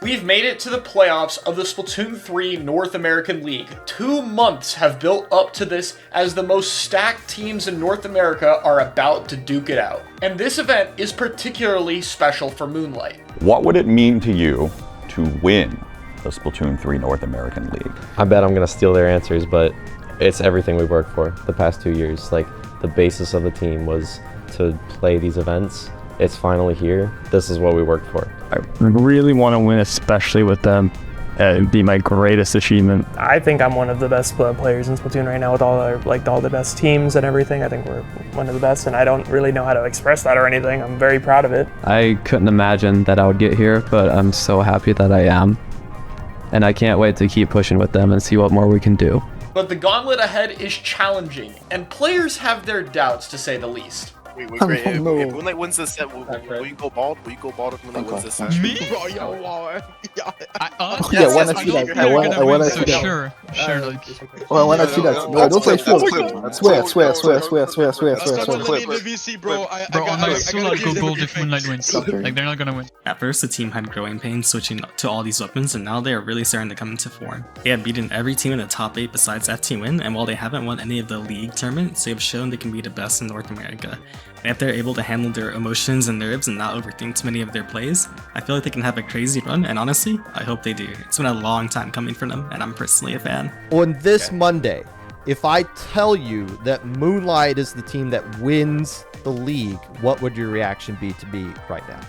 We've made it to the playoffs of the Splatoon 3 North American League. 2 months have built up to this as the most stacked teams in North America are about to duke it out. And this event is particularly special for Moonlight. What would it mean to you to win the Splatoon 3 North American League? I bet I'm gonna steal their answers, but it's everything we've worked for the past 2 years. Like, the basis of the team was to play these events. It's finally here. This is what we worked for. I really want to win, especially with them. It'd be my greatest achievement. I think I'm one of the best players in Splatoon right now with all the best teams and everything. I think we're one of the best, and I don't really know how to express that or anything. I'm very proud of it. I couldn't imagine that I would get here, but I'm so happy that I am. And I can't wait to keep pushing with them and see what more we can do. But the gauntlet ahead is challenging, and players have their doubts, to say the least. If Moonlight wins this set, will you go bald? Will you go bald if Moonlight wins this set? Me? Bro, yo, I want to see that. I want to see that. Sure. Oh, I want to see that. No, don't say sure. Swear. Bro, on my soul, I'll go gold if Moonlight wins. Like, they're not gonna win. At first, the team had growing pains switching to all these weapons, and now they are really starting to come into form. They have beaten every team in the top 8 besides FT-Win, and while they haven't won any of the league tournaments, they have shown they can be the best in North America. And if they're able to handle their emotions and nerves and not overthink too many of their plays, I feel like they can have a crazy run, and honestly, I hope they do. It's been a long time coming for them, and I'm personally a fan. On this Monday, if I tell you that Moonlight is the team that wins the league, what would your reaction be to me right now?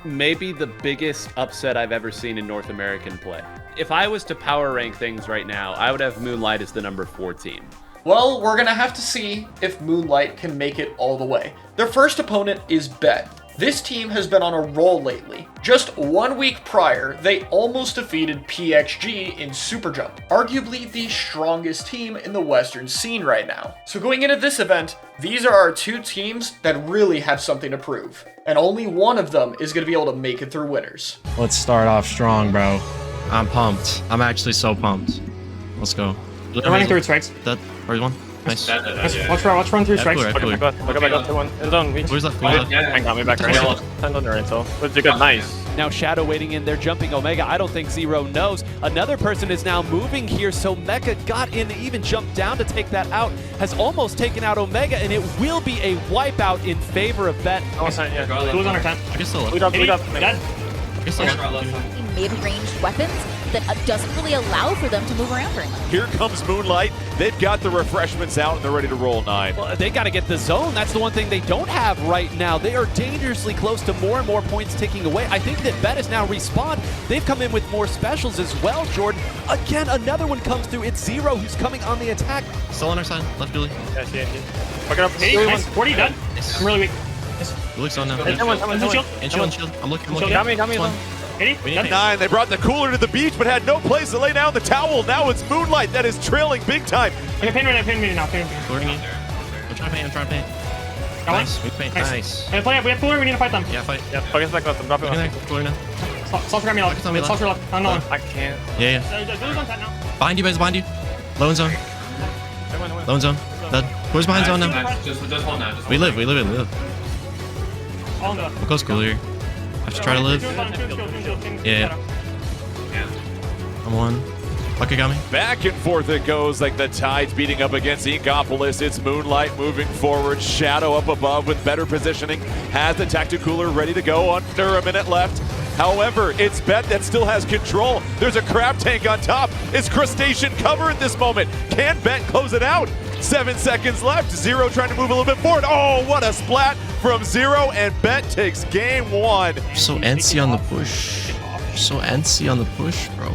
Maybe the biggest upset I've ever seen in North American play. If I was to power rank things right now, I would have Moonlight as the number 4 team. Well, we're gonna have to see if Moonlight can make it all the way. Their first opponent is Bet. This team has been on a roll lately. Just 1 week prior, they almost defeated PXG in Super Jump, arguably the strongest team in the Western scene right now. So going into this event, these are our 2 teams that really have something to prove, and only one of them is going to be able to make it through winners. Let's start off strong, bro. I'm pumped. I'm actually so pumped. Let's go. They're running through strikes. Dead. Where's one? Nice. Watch run through strikes. Look at back up to one. End zone. Where's left? Hang on, me back right. 10 on their intel. That's a good, nice. Now Shadow waiting in there, jumping Omega. I don't think Zero knows. Another person is now moving here, so Mecha got in, even jumped down to take that out. Has almost taken out Omega, and it will be a wipeout in favor of Bet. Who's on our 10? I can still look. Lead up. I can still look. Mid-range weapons that doesn't really allow for them to move around very much. Here comes Moonlight. They've got the refreshments out and they're ready to roll 9. Well, they got to get the zone. That's the one thing they don't have right now. They are dangerously close to more and more points ticking away. I think that Bet is now respawned. They've come in with more specials as well, Jordan. Again, another one comes through. It's Zero who's coming on the attack. Still on our side. Left Billy. Yeah. Fuck it up. Hey, nice. 40 done. I'm really weak. Lily's on now. Shield. I'm looking. Got me. 9. They brought the cooler to the beach, but had no place to lay down the towel. Now it's Moonlight that is trailing big time. Okay, pin me now. Cooling in. I'm trying to paint. Nice. We paint. Nice. We have cooler. We need to fight them. Yeah, fight. Yeah, focus back left. I'm dropping left. Cooler now. Salsa got me left. Salsa left. No one. I can't. Yeah. Billy's on 10 now. Behind you guys. Low in zone. Low in zone. Dead. Who's behind zone now? Just hold now. We live. All in the We'll close cooler. I should try to live. Yeah. I'm one. Lucky got me. Back and forth it goes like the tide's beating up against Inkopolis. It's Moonlight moving forward. Shadow up above with better positioning. Has the Tacticooler ready to go under a minute left. However, it's Bet that still has control. There's a crab tank on top. It's Crustacean cover at this moment. Can Bet close it out? 7 seconds left. Zero trying to move a little bit forward. Oh, what a splat from Zero, and Bet takes game 1. So antsy on the push. Bro.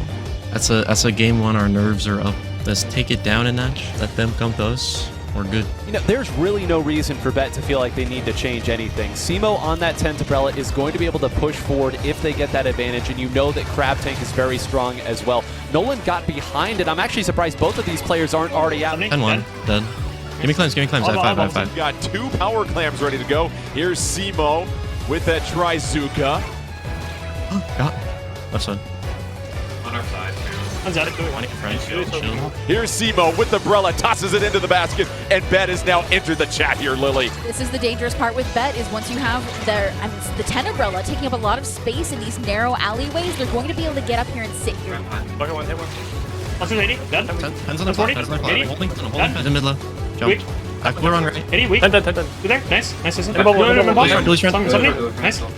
That's a game 1. Our nerves are up. Let's take it down a notch. Let them come to us. We're good. You know, there's really no reason for Bet to feel like they need to change anything. Simo on that 10th umbrella is going to be able to push forward if they get that advantage, and you know that Crab Tank is very strong as well. Nolan got behind it. I'm actually surprised both of these players aren't already out. 10-1. Dead. Give me claims. I have 5. Got 2 power clams ready to go. Here's Simo with that Trizuka. Got. Left side. On our side, too. Here's Simo with the Brella, tosses it into the basket, and Bet has now entered the chat here, Lily. This is the dangerous part with Bet, is once you have the 10 umbrella taking up a lot of space in these narrow alleyways, they're going to be able to get up here and sit here. Bucket one, hit one. Plus 80, dead. 10's on the block, 10's on the block. Holding, he's in mid low. Jump. Cooler on right. 80, weak. 10. You there? Nice. Nice. Billy's friend. 70. Nice. On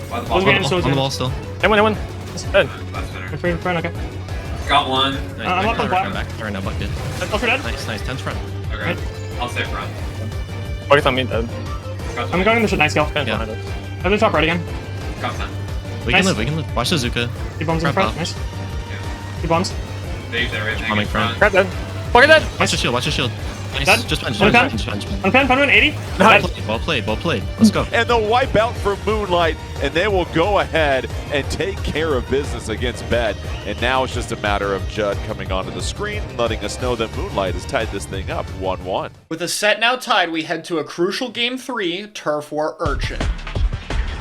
the wall still. Hit one. Dead. Front, okay. Got one. I'm up on black. Back now, bucket. Ultra dead. Nice. 10's front. Okay. I'll stay front. Bucket's on me, dead. I'm going to the nice kill. Yeah. Have the top right again. Got 10. We can live. Watch the Zuka. Keep bombs in front. Nice. Keep bombs. They everything. Coming front. Crap dead. Bucket dead. Watch the shield. Nice. Dead. Just punch. On pen, 80. Well played. Let's go. And the wipeout for Moonlight, and they will go ahead and take care of business against Bet. And now it's just a matter of Judd coming onto the screen, letting us know that Moonlight has tied this thing up 1-1. With the set now tied, we head to a crucial Game 3, Turf War Urchin.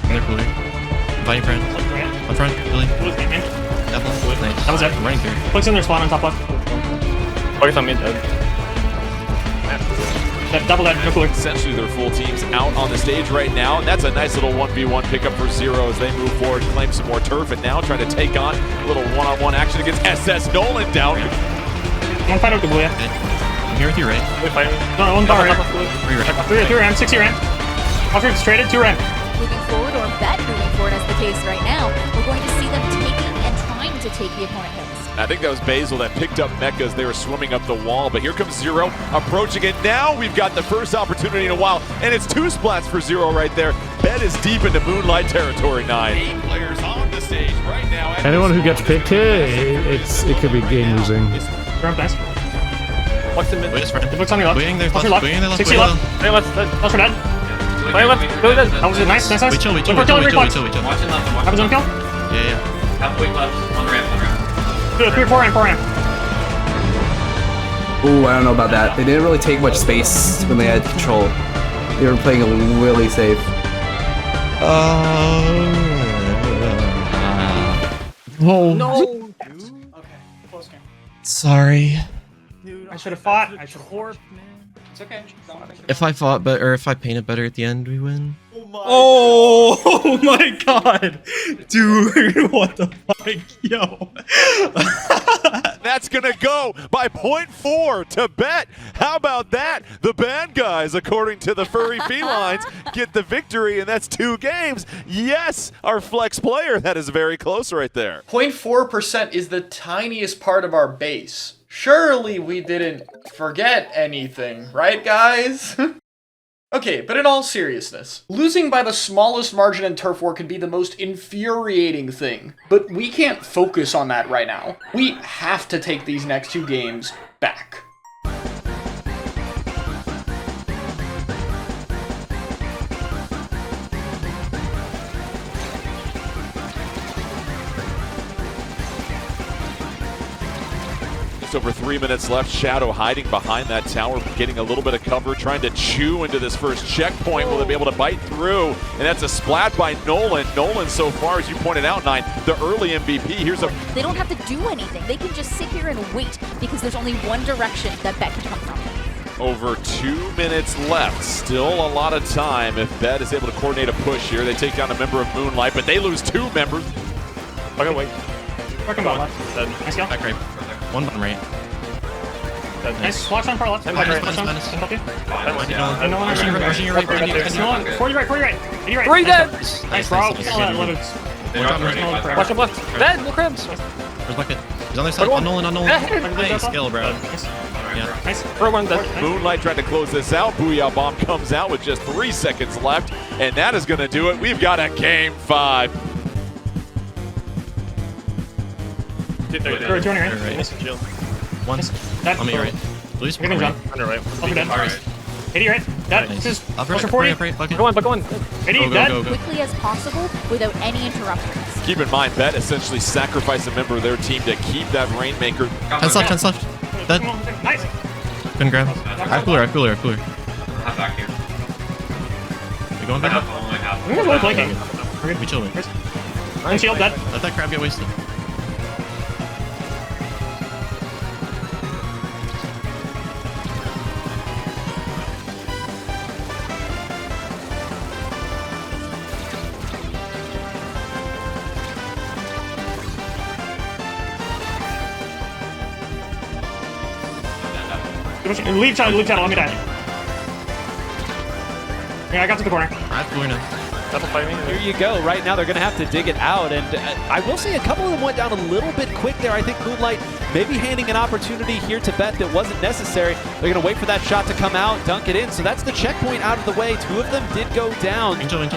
They're cooler. Invite your friend. Up front, Billy. Definitely. Nice. That was it. I'm running through. Clicks in their spawn on top left. Bucket's on me, dead. Double dead, no cooler. Essentially, their full team's out on the stage right now, and that's a nice little 1v1 pickup for Zero as they move forward, claim some more turf, and now trying to take on a little one-on-one action against SS Nolan down. One fight with the blue, yeah. I'm here with you, right? No, one bar, right? 3 ramp, 60 ramp. Offred traded, 2 ramp. Moving forward, or Bet moving forward as the case right now, we're going to see them taking and trying to take the opponent hills. I think that was Basil that picked up Mecha as they were swimming up the wall, but here comes Zero approaching it. Now we've got the first opportunity in a while, and it's 2 splats for Zero right there. Bet is deep into Moonlight territory 9. 8 players on the stage right now. Anyone who gets picked here, it could be game losing. Ramp, nice. What's in mid? The book's on your left. Waiting there, left. 60 left. Play left. Ultra dead. Play left. Billy dead. That was it. Nice. We chill. Watching left. Have a zone kill? Yeah. Have wait left. On ramp. 3, 4 ramp. Ooh, I don't know about that. They didn't really take much space when they had control. They were playing really safe. Oh. No. Okay, close game. Sorry. Dude, I should have fought. I should have. It's okay. If I fought better, or if I painted better at the end, we win. Oh my god. Dude, what the fuck? Yo. That's going to go by 0.4 to Bet. How about that? The bad guys, according to the furry felines, get the victory, and that's 2 games. Yes, our flex player. That is very close right there. 0.4% is the tiniest part of our base. Surely we didn't forget anything, right guys? Okay, but in all seriousness, losing by the smallest margin in Turf War can be the most infuriating thing, but we can't focus on that right now. We have to take these next 2 games back. Over 3 minutes left. Shadow hiding behind that tower, getting a little bit of cover, trying to chew into this first checkpoint. Will they be able to bite through? And that's a splat by Nolan. Nolan, so far, as you pointed out, 9, the early MVP. Here's a... They don't have to do anything. They can just sit here and wait because there's only one direction that Bet can come from. Over 2 minutes left. Still a lot of time if Bet is able to coordinate a push here. They take down a member of Moonlight, but they lose 2 members. Okay, wait. Fucking ball left. Nice kill. Back right. 1 button right. Nice. Watch on far left. Watch on. Help you. No one Rushing your right. 40 right. 80 right. 3 dead. Nice, bro. Watch up left. Dead. No cribs. Where's Bucket? He's on their side. On Nolan. Nice kill, bro. Yeah. Nice. Throw one dead. Moonlight trying to close this out. Booyah Bomb comes out with just 3 seconds left, and that is going to do it. We've got a game 5. Throw 2 on your right. One. On me right. Blue's right. Under right. Over dead. 80 right. Dead. Nice. Just Upper 40. Bucket. Go on. 80 dead. As quickly as possible without any interruptions. Keep in mind, Bet essentially sacrificed a member of their team to keep that Rainmaker. 10 left. Dead. Nice. Couldn't grab. I have cooler. Hop back here. We going back? We're really flanking. We chilling. Shield dead. Let that crab get wasted. Leave channel, let me die. Yeah, I got to the corner. Double fight me. Here you go. Right now, they're going to have to dig it out. And I will say a couple of them went down a little bit quick there. I think Moonlight maybe handing an opportunity here to Bet that wasn't necessary. They're going to wait for that shot to come out, dunk it in. So that's the checkpoint out of the way. 2 of them did go down. Angel.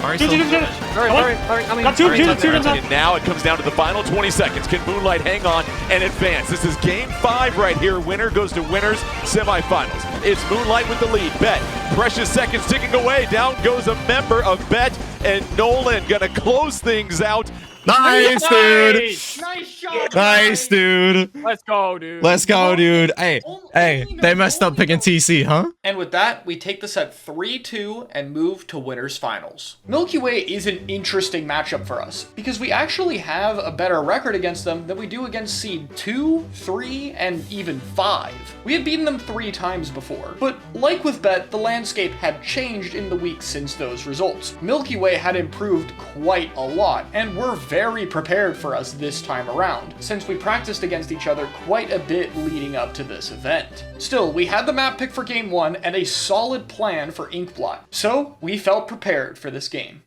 Got two. And now it comes down to the final 20 seconds. Can Moonlight hang on and advance? This is game 5 right here. Winner goes to winners semifinals. It's Moonlight with the lead. Bet. Precious seconds ticking away. Down goes a member of Bet, and Nolan gonna close things out. Nice, dude. Nice shot. Nice, dude. Let's go, dude. Let's go, dude. Hey, they messed up picking TC, huh? And with that, we take this at 3-2 and move to winners finals. Milky Way is an interesting matchup for us because we actually have a better record against them than we do against seed 2, 3, and even 5. We have beaten them 3 times before, but like with Bet, the landscape had changed in the weeks since those results. Milky Way had improved quite a lot, and we're very prepared for us this time around, since we practiced against each other quite a bit leading up to this event. Still, we had the map pick for game 1 and a solid plan for Inkblot, so we felt prepared for this game.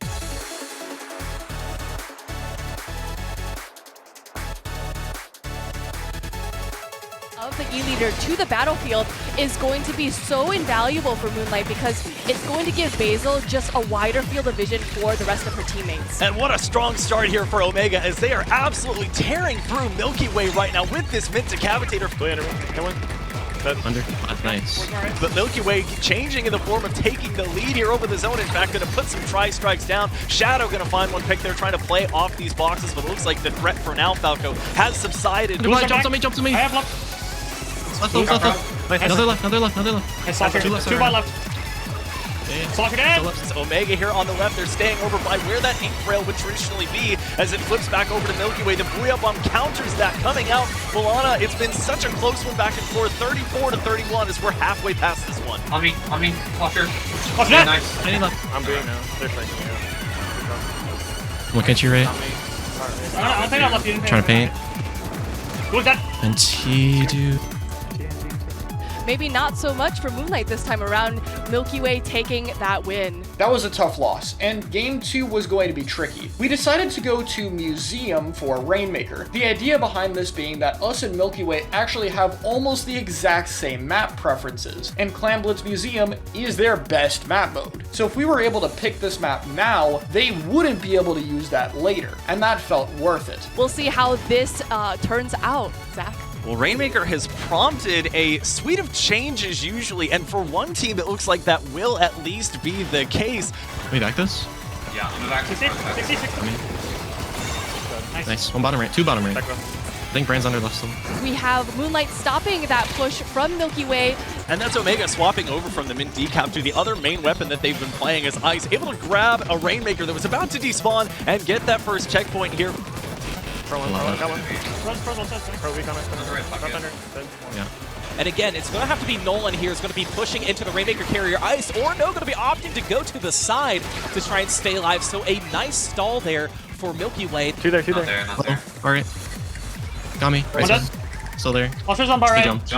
Of the E-leader to the battlefield is going to be so invaluable for Moonlight because it's going to give Basil just a wider field of vision for the rest of her teammates. And what a strong start here for Omega as they are absolutely tearing through Milky Way right now with this mid decapitator. Under. Nice. But Milky Way changing in the form of taking the lead here over the zone. In fact, going to put some tri-strikes down. Shadow going to find one pick there, trying to play off these boxes, but it looks like the threat for now, Falco, has subsided. Jumps on me. I have left. Left. Another left. Nice, two by left. Slock it in! So Omega here on the left, they're staying over by where that ink trail would traditionally be as it flips back over to Milky Way. The Booyah counters that coming out. Milana, it's been such a close one back and forth, 34-31 as we're halfway past this one. On me, Flusher. What's that? Nice. I'm being now. They're striking me out. Look at you, Ray. I don't think I left you. Trying to paint. Who's that? And T, dude. Maybe not so much for Moonlight this time around, Milky Way taking that win. That was a tough loss, and game 2 was going to be tricky. We decided to go to Museum for Rainmaker. The idea behind this being that us and Milky Way actually have almost the exact same map preferences, and Clan Blitz Museum is their best map mode. So if we were able to pick this map now, they wouldn't be able to use that later, and that felt worth it. We'll see how this turns out, Zach. Well, Rainmaker has prompted a suite of changes usually, and for one team it looks like that will at least be the case. Can we back this? Yeah, I'm back. 60. Nice. One bottom right, 2 bottom right. I think Brand's under left still. We have Moonlight stopping that push from Milky Way. And that's Omega swapping over from the Mint Decap to the other main weapon that they've been playing as Ice, able to grab a Rainmaker that was about to despawn and get that first checkpoint here. Pro one. Got one. Pro weak on us. Yeah. And again, it's going to have to be Nolan here. Is going to be pushing into the Rainmaker carrier Ice, or no, going to be opting to go to the side to try and stay alive. So a nice stall there for Milky Way. Two there. All right. Got me. Right side. Still there. Monster's on bar right. Jump.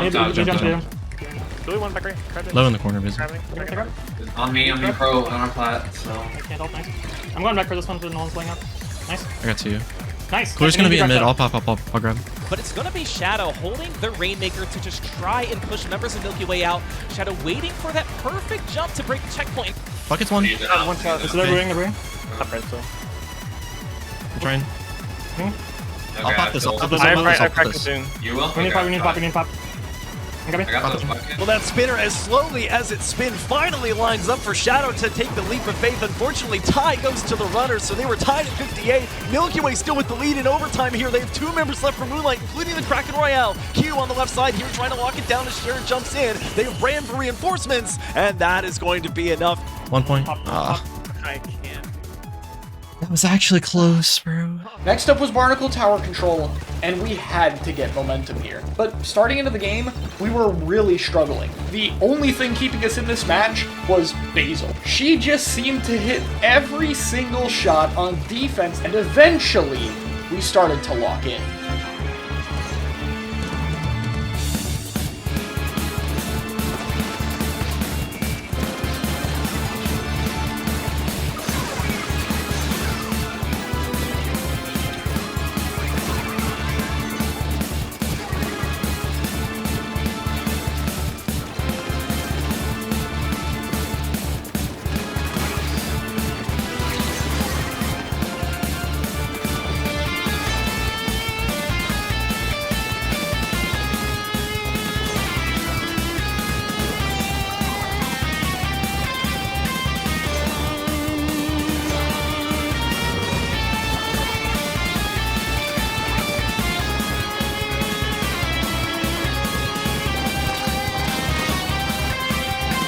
Really one back right. Low in the corner, busy. On me, Pro, on our plat, so. Can't help, nice. I'm going back for this one so Nolan's laying up. Nice. I got 2. Nice. Cooler's gonna be in mid. I'll pop. I'll grab. But it's gonna be Shadow holding the Rainmaker to just try and push members of Milky Way out. Shadow waiting for that perfect jump to break the checkpoint. Bucket's one. One shot. Is they're brewing? Top right, so. I'm trying. I'll pop this. I'll pop this. You will? We need pop. I got this bucket. Well, that spinner, as slowly as it spin, finally lines up for Shadow to take the leap of faith. Unfortunately, tie goes to the runners, so they were tied at 58. Milky Way still with the lead in overtime here. They have 2 members left for Moonlight, including the Kraken Royale. Q on the left side here trying to lock it down as Sharon jumps in. They ran for reinforcements, and that is going to be enough. 1 point. I can't. That was actually close, bro. Next up was Barnacle Tower Control, and we had to get momentum here. But starting into the game, we were really struggling. The only thing keeping us in this match was Basil. She just seemed to hit every single shot on defense, and eventually, we started to lock in.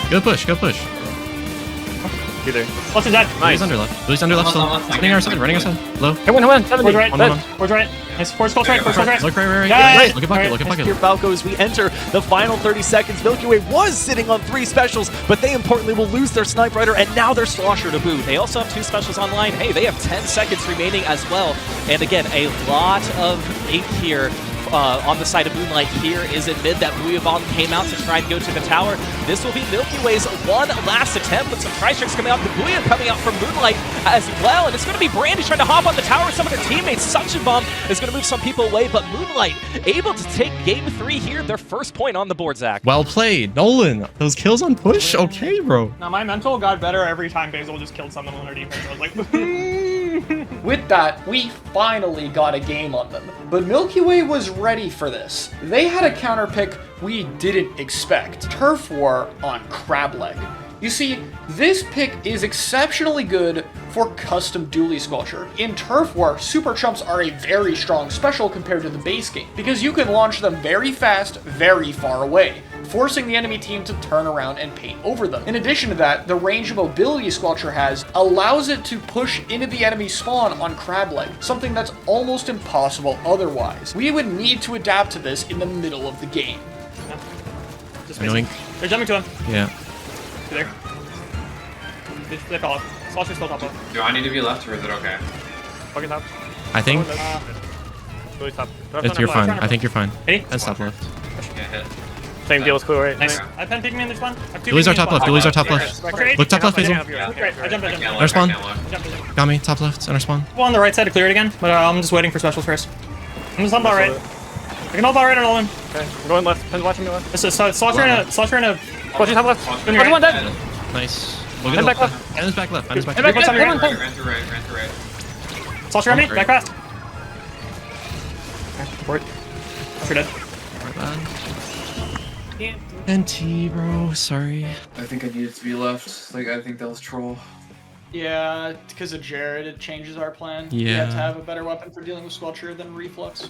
Go push, go push. Either. What's his dead? Nice. Under left. Luigi's under left still. Running our side, running our side. Low. Come on, 70. Forward right, One. forward right. Nice, forward close right, forward close right. Look right. Nice. Look at bucket, look at bucket. Here, Falco, as we enter the final 30 seconds. Milky Way was sitting on 3 specials, but they importantly will lose their Snipe Rider and now their Slosher to boot. They also have 2 specials online. Hey, they have 10 seconds remaining as well. And again, a lot of ink here. On the side of Moonlight here is in mid. That Booyah Bomb came out to try and go to the tower. This will be Milky Way's one last attempt, but some price checks coming out. The Booyah coming out from Moonlight as well, and it's going to be Brandy trying to hop on the tower with some of their teammates. Suction Bomb is going to move some people away, but Moonlight able to take game 3 here, their first point on the board, Zach. Well played, Nolan. Those kills on push, okay, bro. Now my mental got better every time Basil just killed someone on their defense. I was like, With that, we finally got a game on them, but Milky Way was ready for this. They had a counter pick we didn't expect. Turf War on Crableg. You see, this pick is exceptionally good for custom dually sculpture. In Turf War, Super Chumps are a very strong special compared to the base game, because you can launch them very fast, very far away, forcing the enemy team to turn around and paint over them. In addition to that, the range of mobility Sculpture has allows it to push into the enemy spawn on Crableg, something that's almost impossible otherwise. We would need to adapt to this in the middle of the game. Annoying. They're jumping to him. Yeah. There. They fell off. Slosher's still top left. Do I need to be left or is it okay? Fucking top. I think Really top. you're fine. I think you're fine. Hey? That's top left. Yeah, hit. Same deal as Clue, right? Nice. I pen picking in this one. Dualies are top left. Dualies are top left. Look top left, Basil. I jumped. Under spawn. Got me. Top left. Under spawn. Go on the right side to clear it again, but I'm just waiting for specials first. I'm just on ball right. I can hold ball right or Nolan. Okay, I'm going left. Pen's watching me left. This is Slosher in a. Slosher top left. Slosher one dead. Nice. Pen back left. Pen is back left. Pen is back left. Ran through right. Slosher on me. Back fast. Okay, forward. Slosher dead. NT, bro. Sorry. I think I needed to be left. Like, I think that was troll. Yeah, because of Jared, it changes our plan. Yeah. We have to have a better weapon for dealing with Sculpture than Reflux.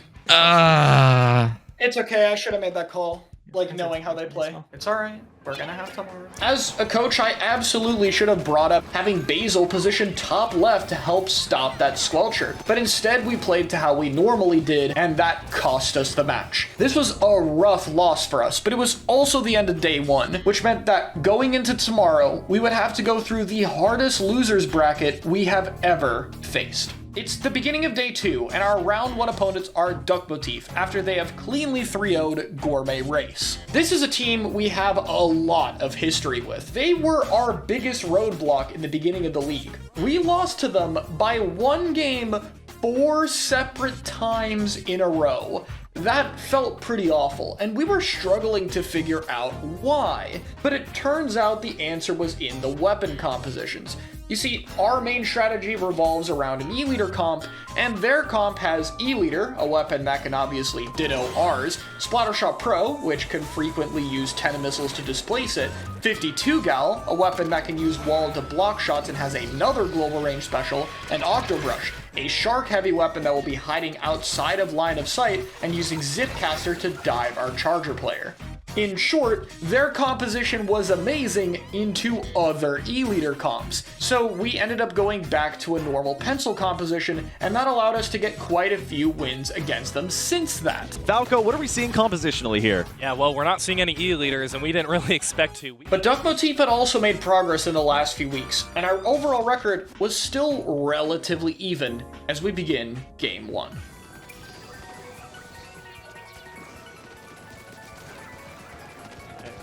It's okay, I should have made that call. Like, knowing how they play. It's alright. We're gonna have tomorrow. As a coach, I absolutely should have brought up having Basil position top left to help stop that Squelcher. But instead, we played to how we normally did, and that cost us the match. This was a rough loss for us, but it was also the end of day 1, which meant that going into tomorrow, we would have to go through the hardest losers bracket we have ever faced. It's the beginning of day 2, and our round 1 opponents are Duck Motif, after they have cleanly 3-0'd Gourmet Race. This is a team we have a lot of history with. They were our biggest roadblock in the beginning of the league. We lost to them by 1 game 4 separate times in a row. That felt pretty awful, and we were struggling to figure out why. But it turns out the answer was in the weapon compositions. You see, our main strategy revolves around an E-Leader comp, and their comp has E-Leader, a weapon that can obviously ditto ours, Splattershot Pro, which can frequently use 10 missiles to displace it, 52 Gal, a weapon that can use wall to block shots and has another global range special, and Octobrush, a shark-heavy weapon that will be hiding outside of line of sight and using Zipcaster to dive our Charger player. In short, their composition was amazing into other E-Leader comps, so we ended up going back to a normal pencil composition, and that allowed us to get quite a few wins against them since that. Falco, what are we seeing compositionally here? Yeah, well, we're not seeing any E-Leaders, and we didn't really expect to. But Duck Motif had also made progress in the last few weeks, and our overall record was still relatively even as we begin Game 1.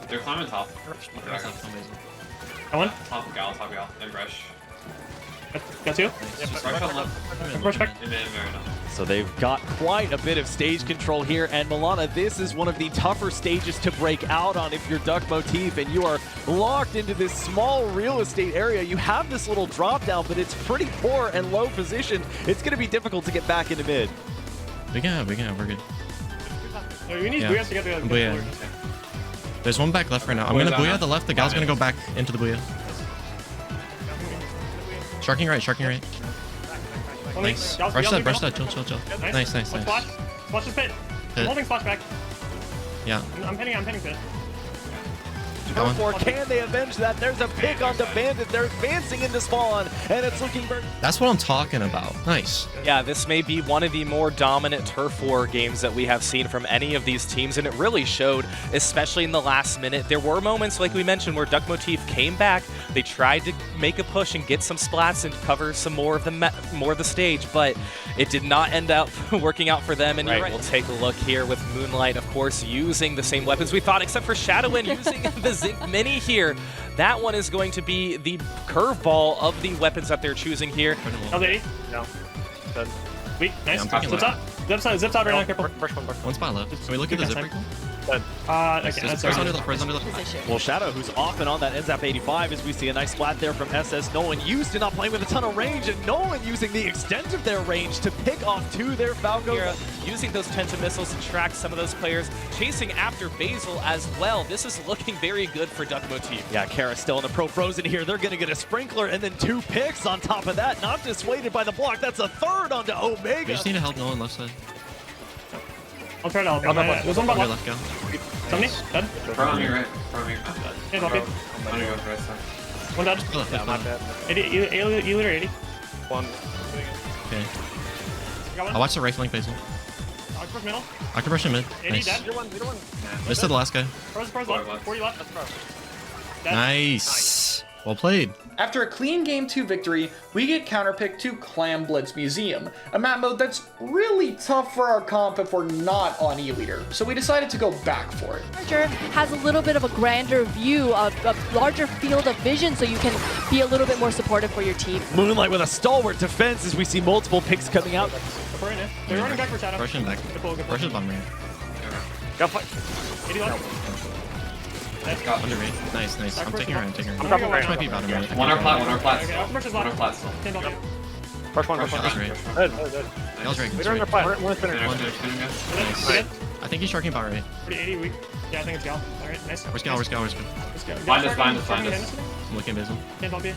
They're climbing top. I won? Top gal, and brush. Got you? Brush back. So they've got quite a bit of stage control here, and Milana, this is one of the tougher stages to break out on if you're Duck Motif and you are locked into this small real estate area. You have this little drop down, but it's pretty poor and low position. It's going to be difficult to get back into mid. We're good. No, we need Booyahs to get the Booyah. There's one back left right now. I'm gonna Booyah the left. The gal's gonna go back into the Booyah. Sharking right. Nice. Brush that. Chill. Nice. Splash is pit. I'm holding splash back. Yeah. I'm pinning pit. Turf, can they avenge that? There's a pick on the Bandit. They're advancing into spawn, and it's looking very... That's what I'm talking about. Nice. Yeah, this may be one of the more dominant turf war games that we have seen from any of these teams, and it really showed, especially in the last minute. There were moments, like we mentioned, where Duck Motif came back. They tried to make a push and get some splats and cover some more of the stage, but it did not end up working out for them. And we'll take a look here with Moonlight, of course, using the same weapons we thought, except for Shadowin using the Zinc Mini here. That one is going to be the curveball of the weapons that they're choosing here. LD? No. Good. Weak. Nice. Zips up. Zips out right now. Careful. One spot left. Can we look at the zip recall? Okay, that's under left. Well, Shadow, who's off and on that NZAP 85, as we see a nice splat there from SS. Nolan used to not playing with a ton of range, and Nolan using the extent of their range to pick off two their Falco. Using those Tenta missiles to track some of those players, chasing after Basil as well. This is looking very good for Duck Motif. Yeah, Kara's still in the Pro Frozen here. They're going to get a Sprinkler and then 2 picks on top of that. Not dissuaded by the block. That's a third onto Omega. We just need to help Nolan left side. I'll try to help. There's one left go. Somebody? Dead? Front on me, right? Front on me. Yeah, drop it. I'm gonna go for right side. One dead. Yeah, not dead. 80, you leader 80. One. Okay. I'll watch the right flank, Basil. Octopus middle. Octopus in mid. 80 Nice. dead. You're one. Missed to the last guy. Pros left. 40 left. That's pro. Dead. Nice. Well played. After a clean Game 2 victory, we get counterpicked to Clam Blitz Museum, a map mode that's really tough for our comp if we're not on E-Leader, so we decided to go back for it. Larger has a little bit of a grander view, a larger field of vision, so you can be a little bit more supportive for your team. Moonlight with a stalwart defense as we see multiple picks coming out. They're running back for Shadow. Russian back. Russian's bomb range. Got fight. 80 left. Under me. Nice. I'm taking her. I'm dropping Rush might be bottom right. One or plat still. One or plat still. First one. Yell's right. Leader in their plat. One spinner. Nice. I think he's sharking bot right. 80 weak. Yeah, I think it's Gal. Alright, nice. Where's Gal? Find us. I'm looking at Basil.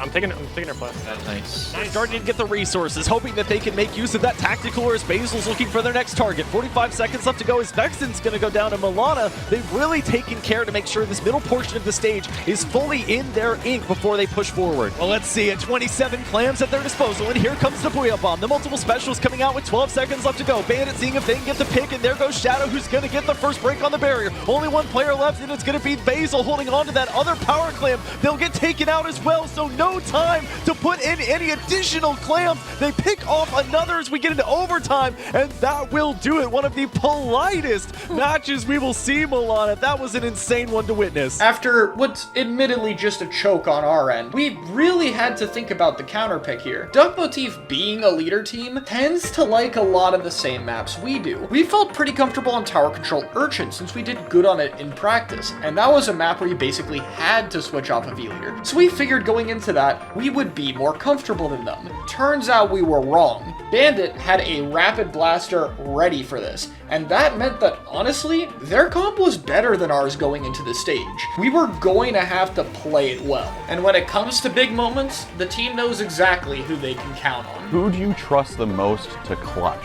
I'm taking her plus. Nice. Starting to get the resources, hoping that they can make use of that tactical, as Basil's looking for their next target. 45 seconds left to go as Vexen's going to go down to Milana. They've really taken care to make sure this middle portion of the stage is fully in their ink before they push forward. Well, let's see, at 27 clams at their disposal, and here comes the Booyah Bomb. The multiple specials coming out with 12 seconds left to go. Bandit seeing if they can get the pick, and there goes Shadow, who's going to get the first break on the barrier. Only one player left, and it's going to be Basil holding on to that other power clam. They'll get taken out as well, so no time to put in any additional clams. They pick off another as we get into overtime, and that will do it. One of the politest matches we will see, Milana. That was an insane one to witness. After what's admittedly just a choke on our end, we really had to think about the counterpick here. Duck Motif, being a leader team, tends to like a lot of the same maps we do. We felt pretty comfortable on Tower Control Urchin since we did good on it in practice, and that was a map where you basically had to switch off of E-Leader. So we figured going into that, we would be more comfortable than them. Turns out we were wrong. Bandit had a Rapid Blaster ready for this, and that meant that, honestly, their comp was better than ours going into the stage. We were going to have to play it well, and when it comes to big moments, the team knows exactly who they can count on. Who do you trust the most to clutch?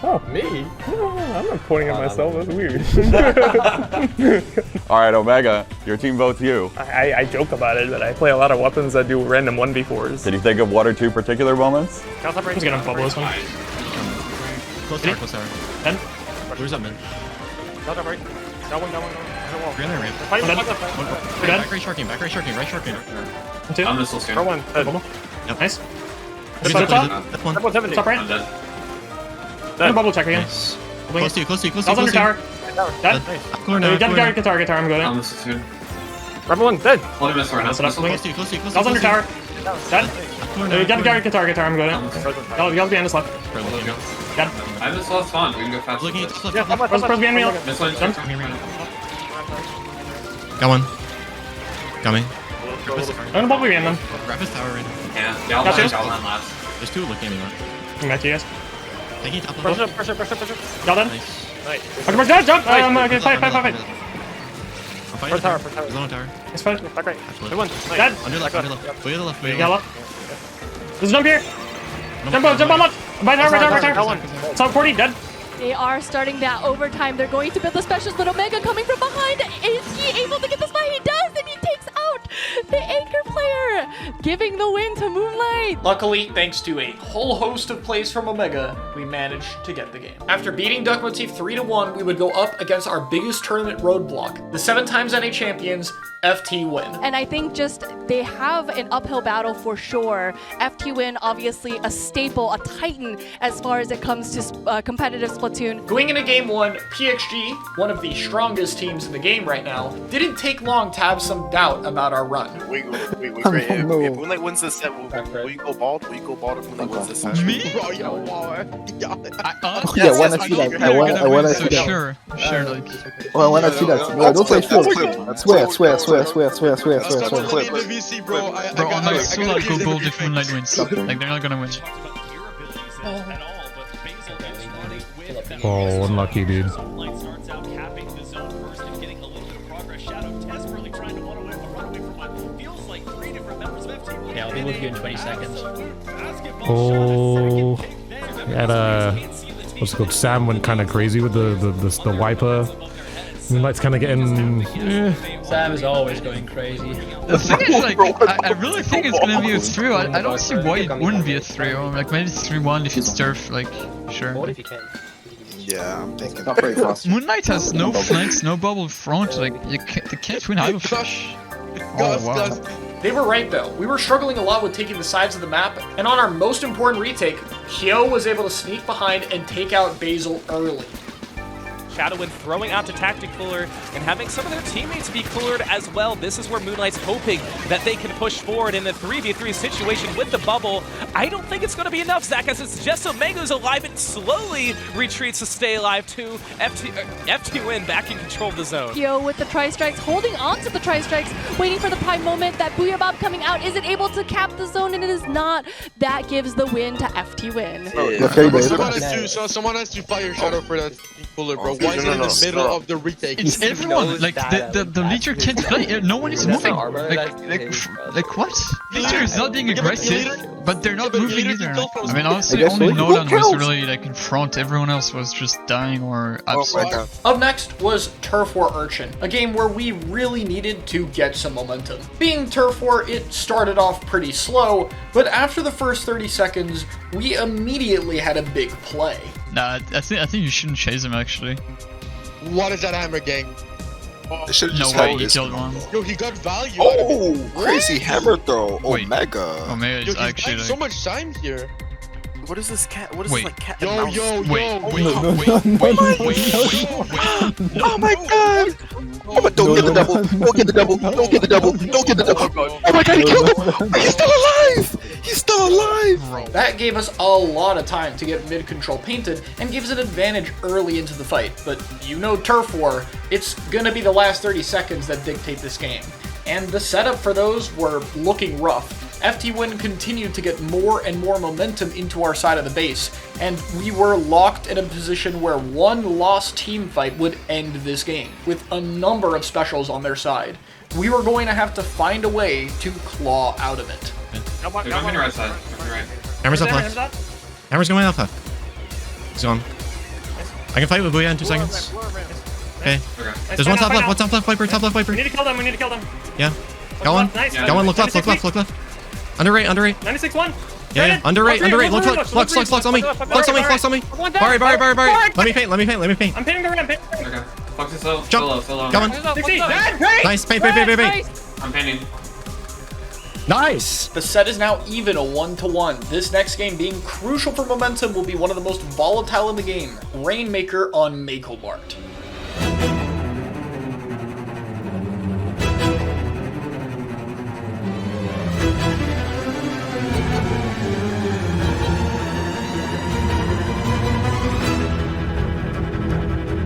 Oh, me? No, I'm not pointing at myself. That's weird. All right, Omega, your team votes you. I joke about it, but I play a lot of weapons that do random 1v4s. Did you think of 1 or 2 particular moments? He's gonna bubble this one. Close tower. 10. Where's that mid? Got one. Grand ramp. Back right sharking. Right sharking. Two. I'm missile soon. One. Yep. Nice. That's one. Top right. I'm dead. Dead. Bubble check again. Nice. Close to you. That was under tower. Dead. Corner. Get guitar. I'm going in. I'm missile soon. Rebel one. Dead. Only missile right now. Close to you. That was under tower. Dead. Get guitar. I'm going in. Y'all behind us left. Dead. I have missile spawn. We can go fast. Looking at the Yeah, pros behind me. Missile in Done. Got one. Coming. I'm gonna bubble behind them. Rapid tower right now. Yeah, Got you. Galvan last. There's 2 looking at me now. Come back to you guys. Taking top of Pressure. Y'all done? Nice. Okay, jump! Okay, fight. I'm fighting Tower. He's on tower. It's fine. Back right. Good one. Dead. Under left. Way to the left. Got left. There's a jump here. Jump on left. By tower. Top 40, dead. They are starting that overtime. They're going to build the specials, but Omega coming from behind. Is he able to get this fight? He does, and he takes out the anchor player, giving the win to Moonlight. Luckily, thanks to a whole host of plays from Omega, we managed to get the game. After beating Duck Motif 3-1, we would go up against our biggest tournament roadblock, the 7x NA champions, FT Win. And I think just they have an uphill battle for sure. FT Win, obviously a staple, a titan as far as it comes to competitive Splatoon. Going into game 1, PXG, one of the strongest teams in the game right now, didn't take long to have some doubt about our run. Wait, if Moonlight wins this set, will you go bald? Will you go bald if Moonlight wins this set? Me? Yeah, when I see that, I want to see that. Sure, like. Well, when I see that, bro, don't say swear. Bro, I'm like still not go gold if Moonlight wins. Like, they're not gonna win. Oh, unlucky, dude. Yeah, I'll be with you in 20 seconds. Oh, had what's it called? Sam went kind of crazy with the wiper. Moonlight's kind of getting. Sam is always going crazy. The thing is, like, I really think it's gonna be a 3-0. I don't see why it wouldn't be a 3-0. Like, maybe it's 3-1 if it's turf. Like, sure. What if you can? Yeah, I'm thinking. Not very fast. Moonlight has no flanks, no bubble front. Like, they can't win either. Oh wow. They were right though. We were struggling a lot with taking the sides of the map, and on our most important retake, Hyo was able to sneak behind and take out Basil early. Shadowin throwing out to Tactic Cooler and having some of their teammates be coolered as well. This is where Moonlight's hoping that they can push forward in the 3v3 situation with the bubble. I don't think it's going to be enough, Zach, as it's just Omega's alive and slowly retreats to stay alive too. FT Win back in control of the zone. Yo with the tri-strikes, holding on to the tri-strikes, waiting for the prime moment. That Booyah Bob coming out. Is it able to cap the zone? And it is not. That gives the win to FT Win. Someone has to fire Shadow for that cooler, bro. Why is it in the middle of the retake? It's everyone. Like, the leader can't play. No one is moving. Like what? Leader is not being aggressive, but they're not moving either. I mean, honestly, only Nolan was really like in front. Everyone else was just dying or absent. Up next was Turf War Urchin, a game where we really needed to get some momentum. Being Turf War, it started off pretty slow, but after the first 30 seconds, we immediately had a big play. Nah, I think you shouldn't chase him actually. What is that hammer gang? No way, he killed one. Yo, he got value. Oh, crazy hammer throw. Omega. Omega is actually so much time here. What is this cat? What is this like cat? Yo. Oh my god! Oh, but don't get the double. Don't get the double. Don't get the double. Don't get the double. Oh my god, he killed him! He's still alive! He's still alive! That gave us a lot of time to get mid-control painted and gives an advantage early into the fight. But you know Turf War, it's gonna be the last 30 seconds that dictate this game. And the setup for those were looking rough. FT Win continued to get more and more momentum into our side of the base, and we were locked in a position where one lost team fight would end this game, with a number of specials on their side. We were going to have to find a way to claw out of it. Come on your right side. Right. Hammer's up left. Hammer's going up left. He's gone. I can fight with Booyah in 2 seconds. Okay. There's one top left, one top left Viper, top left Viper. We need to kill them, we need to kill them. Yeah. Got one. Nice. Got one, look left, look left, look left. Under right. 96-1. Yeah, under right. Look, flux on me. Flux on me. Barry. Let me paint. I'm painting the red, Okay. Flux is so jump. low. Got one. Nice, paint. I'm painting. Nice! The set is now even a 1-1. This next game, being crucial for momentum, will be one of the most volatile in the game. Rainmaker on Mako Bart.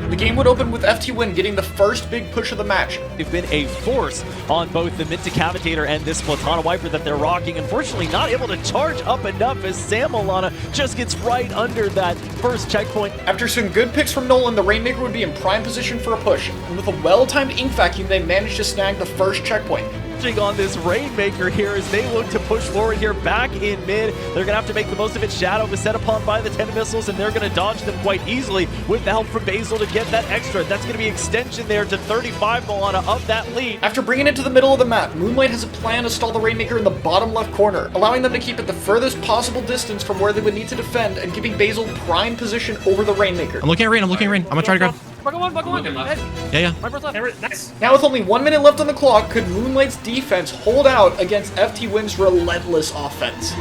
The game would open with FT Win getting the first big push of the match. They've been a force on both the mid-decavitator and this Platana Wiper that they're rocking. Unfortunately, not able to charge up enough as Sam Milana just gets right under that first checkpoint. After some good picks from Nolan, the Rainmaker would be in prime position for a push. And with a well-timed ink vacuum, they managed to snag the first checkpoint. charging on this Rainmaker here as they look to push forward here back in mid. They're going to have to make the most of it. Shadow was set upon by the 10 missiles, and they're going to dodge them quite easily with the help from Basil to get that extra. That's going to be extension there to 35 Milana of that lead. After bringing it to the middle of the map, Moonlight has a plan to stall the Rainmaker in the bottom left corner, allowing them to keep it the furthest possible distance from where they would need to defend and giving Basil prime position over the Rainmaker. I'm looking at Rain. I'm gonna try to grab. Yeah. Nice. Now with only 1 minute left on the clock, could Moonlight's defense hold out against FT Win's relentless offense?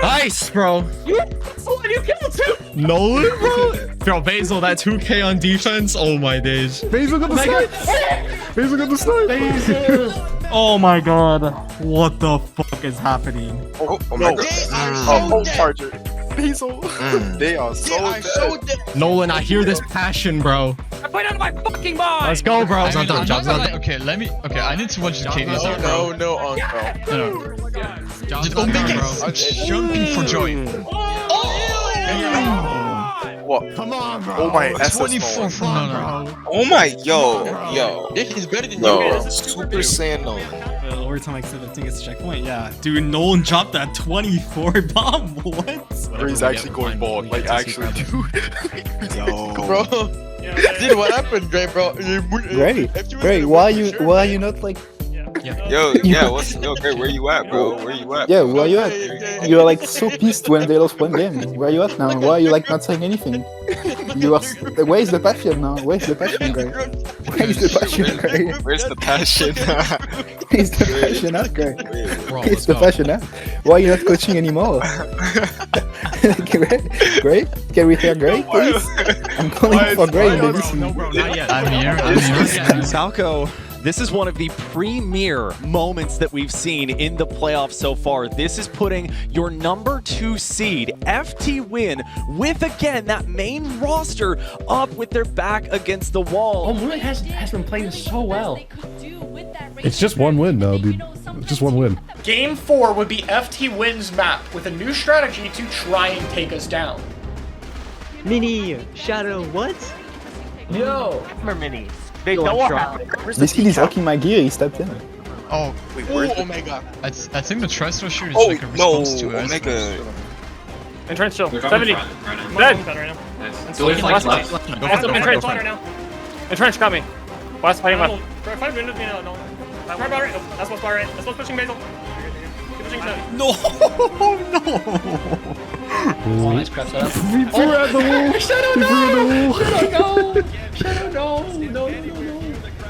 Nice, bro. You killed too. Nolan, bro. Bro, Basil, that 2K on defense. Oh my days. Basil got the snipe. Basil got the snipe. Oh my god. What the fuck is happening? Oh my god. Charger. Basil. They are so dead. Nolan, I hear this passion, bro. I put on my fucking mind. Let's go, bro. It's not done. Job's not done. Okay, I need to watch the KDs out, bro. No, Uncle. Did Omega jumping for joy? What? Come on, bro. Oh my, 24 from Nolan. Oh my, yo. Yeah, he's better than No, you. Super Saiyan Nolan. Overtime like 17 gets a checkpoint. Yeah, dude, Nolan dropped that 24 bomb. What? Or he's actually going bald. Like, actually, dude. Yo. Bro. Dude, what happened, Gray, bro? Great. Why are you not like? Yo, Gray, where you at, bro? Where you at? Yeah, where are you at? You are like so pissed when they lost one game. Where are you at now? Why are you like not saying anything? You are. Where is the passion now? Where's the passion, Gray? Where is the passion, Gray? Where's the passion? Where's the passion at, Gray? Where's the passion at? Why are you not coaching anymore? Gray? Can we hear Gray, please? I'm calling for Gray in the listen. I'm here. Salco, this is one of the premier moments that we've seen in the playoffs so far. This is putting your number 2 seed, FT Win, with again that main roster up with their back against the wall. Oh, Moonlight has been playing so well. It's just one win now, dude. It's just one win. Game 4 would be FT Win's map with a new strategy to try and take us down. Mini, Shadow, what? Yo, Mini. This kid is rocking my gear, he stepped in. Oh, wait, where's the Omega? I think the Trust Rusher is Oh, like a response to it. Omega. Entrench chill. They're 70. coming front right now. Dead. Right now. Nice. Do it like left. Entrench right now. Entrench, got me. Last fighting left. Fight windows, me now. No. Right about right. That's what's far right. That's what's pushing Basil. Keep pushing Shadow. No. Oh, nice crap setup. He threw at the wall. Shadow, no! Shadow, no! No.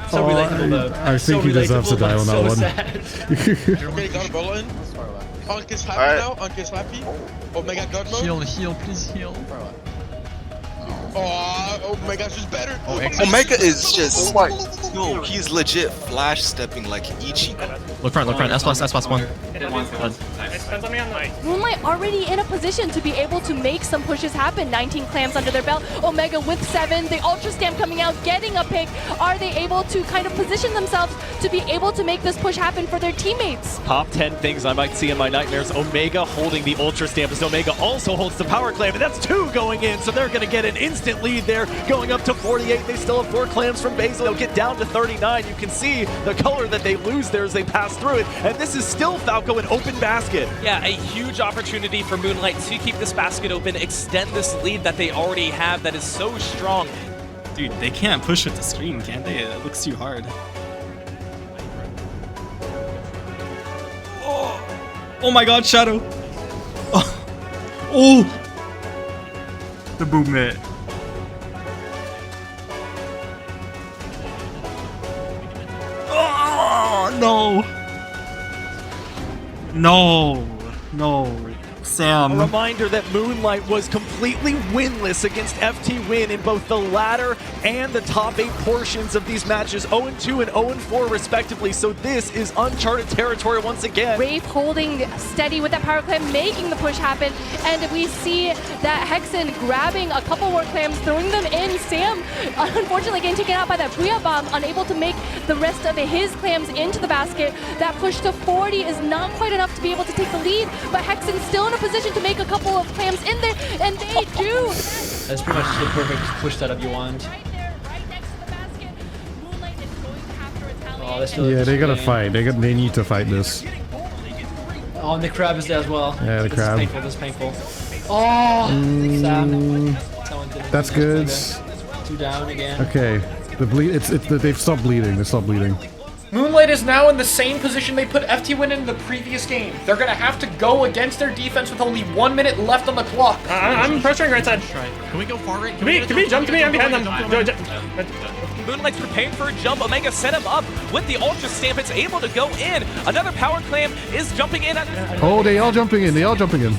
So relatable, though. I think he deserves to die on that one. Okay, got a ball in. Unk is happy now. Unk is happy. Omega God mode. Heal, please heal. Oh my gosh, it's better. Omega is just. Yo, he's legit flash stepping like Ichigo. Look front. S plus 1. Moonlight already in a position to be able to make some pushes happen. 19 clams under their belt. Omega with 7. The Ultra Stamp coming out, getting a pick. Are they able to kind of position themselves to be able to make this push happen for their teammates? Top 10 things I might see in my nightmares. Omega holding the Ultra Stamp as Omega also holds the Power Clam, and that's 2 going in, so they're going to get an instant lead there, going up to 48. They still have 4 clams from Basil. They'll get down to 39. You can see the color that they lose there as they pass through it, and this is still Falco an open basket. Yeah, a huge opportunity for Moonlight to keep this basket open, extend this lead that they already have that is so strong. Dude, they can't push with the screen, can they? It looks too hard. Oh my god, Shadow. Oh. The movement. Oh, no. No. No. Sam. A reminder that Moonlight was completely winless against FT Win in both the ladder and the top 8 portions of these matches, 0-2 and 0-4 respectively, so this is uncharted territory once again. Wraith holding steady with that power clam, making the push happen, and we see that Hexen grabbing a couple more clams, throwing them in. Sam, unfortunately, getting taken out by that Booyah Bomb, unable to make the rest of his clams into the basket. That push to 40 is not quite enough to be able to take the lead, but Hexen's still in a position to make a couple of clams in there, and they do. That's pretty much the perfect push setup you want. Oh, Yeah, they gotta fight. They need to fight this. Oh, and the crab is there as well. Yeah, the crab. This is painful. Oh, Sam. That's good. 2 down again. Okay, the bleed. They've stopped bleeding. They stopped bleeding. Moonlight is now in the same position they put FT Win in the previous game. They're gonna have to go against their defense with only 1 minute left on the clock. I'm pressuring right side. Can we go far right? Can we jump to me? I'm behind them. Moonlight's preparing for a jump. Omega set him up with the Ultra Stamp. It's able to go in. Another power clam is jumping in. Oh, they all jumping in. They all jumping in.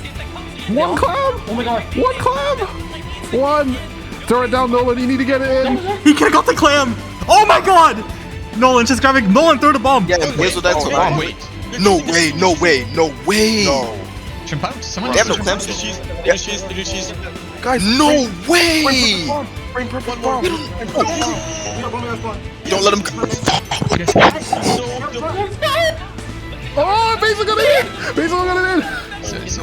One clam. Oh my god. One clam. One. Throw it down, Nolan. You need to get it in. He could have got the clam. Oh my god. Nolan just grabbing. Nolan, throw the bomb. Yeah, Hazel, that's a bomb. Wait. No way, no way, no way. No. Someone they have no clamps. Guys, no way. Bring purple bomb. Don't let him go. Oh, Basil got it in. Basil got it in.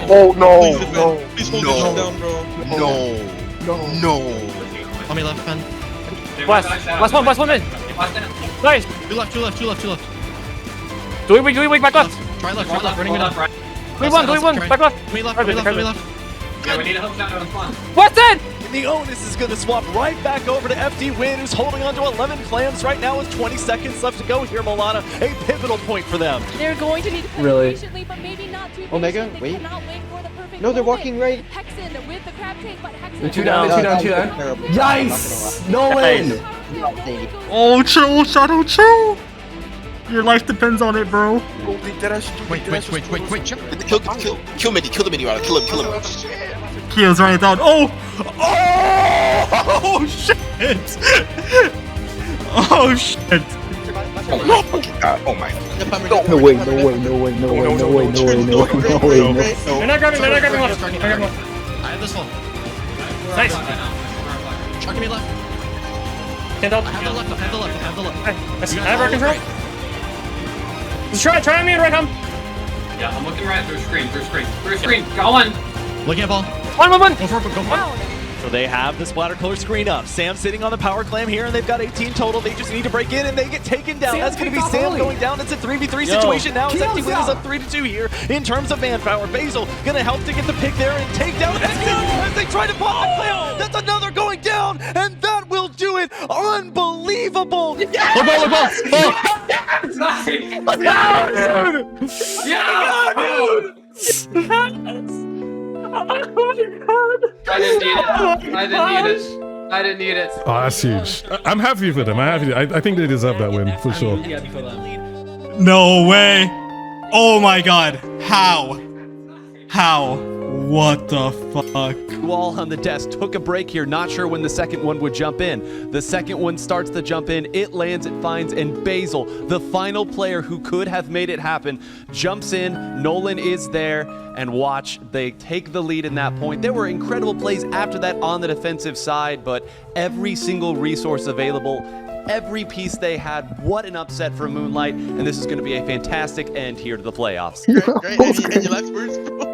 Oh no, no. Please hold this down, bro. No. On me left, pen. West. Last one in. Nice. Two left. Do we weak back left? Try left, running me left. Do we one, back left. Me left. Yeah, we need a hook shot on fun. What's in? The onus is going to swap right back over to FD Win, who's holding on to 11 clams right now with 20 seconds left to go here, Milana. A pivotal point for them. They're going to need to play Really? patiently, but maybe not too Omega, patient. They wait. cannot wait for the perfect No, they're moment. walking right. Hexen with the crab tank, but Hexen... They're 2 down, 2 down, 2 down. Terrible. Yikes! No win! Oh, chill, Shadow, chill. Your life depends on it, bro. Wait, jump. Kill Midi, kill the Midi rider, kill him. Kio's running down. Oh, shit. Oh, shit. Oh my. No way, no way, no way, no way, no way, no way, no way, no way, no way. They're not grabbing left. I have this one. Nice. Chucking me left. Can't help. I have the left. I have our control. Let's try me and right home. Yeah, I'm looking right through screen. Go on. Looking at ball. One. Go for it. So they have the splatter color screen up. Sam sitting on the power clam here, and they've got 18 total. They just need to break in, and they get taken down. That's going to be Sam going down. It's a 3v3 situation now. It's FT Win is up 3-2 here in terms of manpower. Basil going to help to get the pick there and take down Hexen as they try to pop the clam. That's another going down, and that will do it. Unbelievable. Look ball. I didn't need it. Oh, that's huge. I'm happy for them. I think they deserve that win for sure. No way. Oh my god. How? What the fuck? Wall on the desk took a break here, not sure when the second one would jump in. The second one starts to jump in, it lands, it finds, and Basil, the final player who could have made it happen, jumps in. Nolan is there, and watch, they take the lead in that point. There were incredible plays after that on the defensive side, but every single resource available, every piece they had, what an upset for Moonlight, and this is going to be a fantastic end here to the playoffs. Great. Any last words, bro?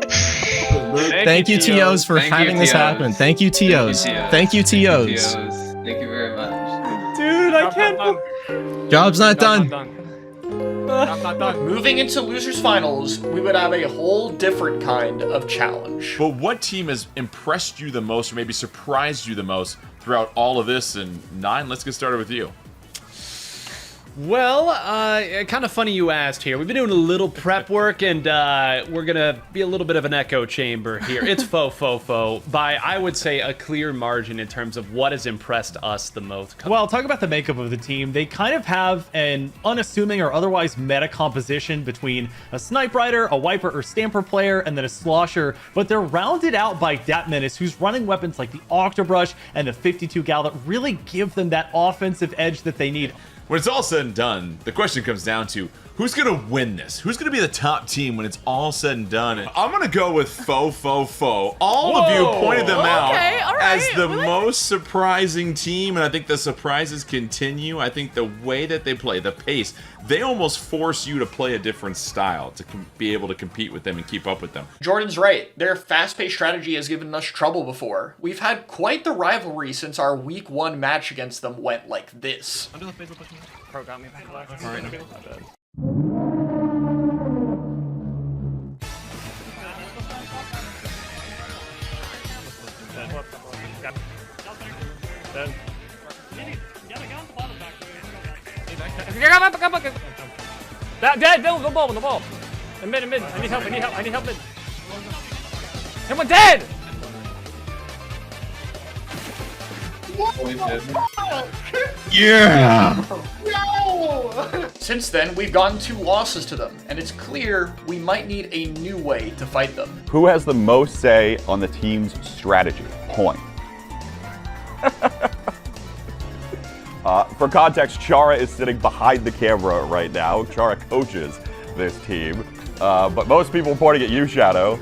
Thank you, TOs, for having this happen. Thank you, TOs. Thank you, TOs. Thank you very much. Dude, I can't. Job's not done. Not done. Moving into losers finals, we would have a whole different kind of challenge. But what team has impressed you the most, or maybe surprised you the most throughout all of this? And 9, let's get started with you. Well, kind of funny you asked here. We've been doing a little prep work, and we're gonna be a little bit of an echo chamber here. It's faux by, I would say, a clear margin in terms of what has impressed us the most. Well, talk about the makeup of the team. They kind of have an unassuming or otherwise meta composition between a Snipe Rider, a Wiper or Stamper player, and then a Slosher, but they're rounded out by Dat Menace, who's running weapons like the Octobrush and the 52 Gal that really give them that offensive edge that they need. When it's all said and done, the question comes down to who's going to win this? Who's going to be the top team when it's all said and done? And I'm going to go with faux. All of you pointed them out as the most surprising team, and I think the surprises continue. I think the way that they play, the pace, they almost force you to play a different style to be able to compete with them and keep up with them. Jordan's right. Their fast-paced strategy has given us trouble before. We've had quite the rivalry since our week 1 match against them went like this. Pro got me back left. All right. My bad. Dead, the ball. In mid. I need help. Mid. Hit one dead! Yeah! No! Since then, we've gotten 2 losses to them, and it's clear we might need a new way to fight them. Who has the most say on the team's strategy? Point. For context, Chara is sitting behind the camera right now. Chara coaches this team, but most people are pointing at you, Shadow.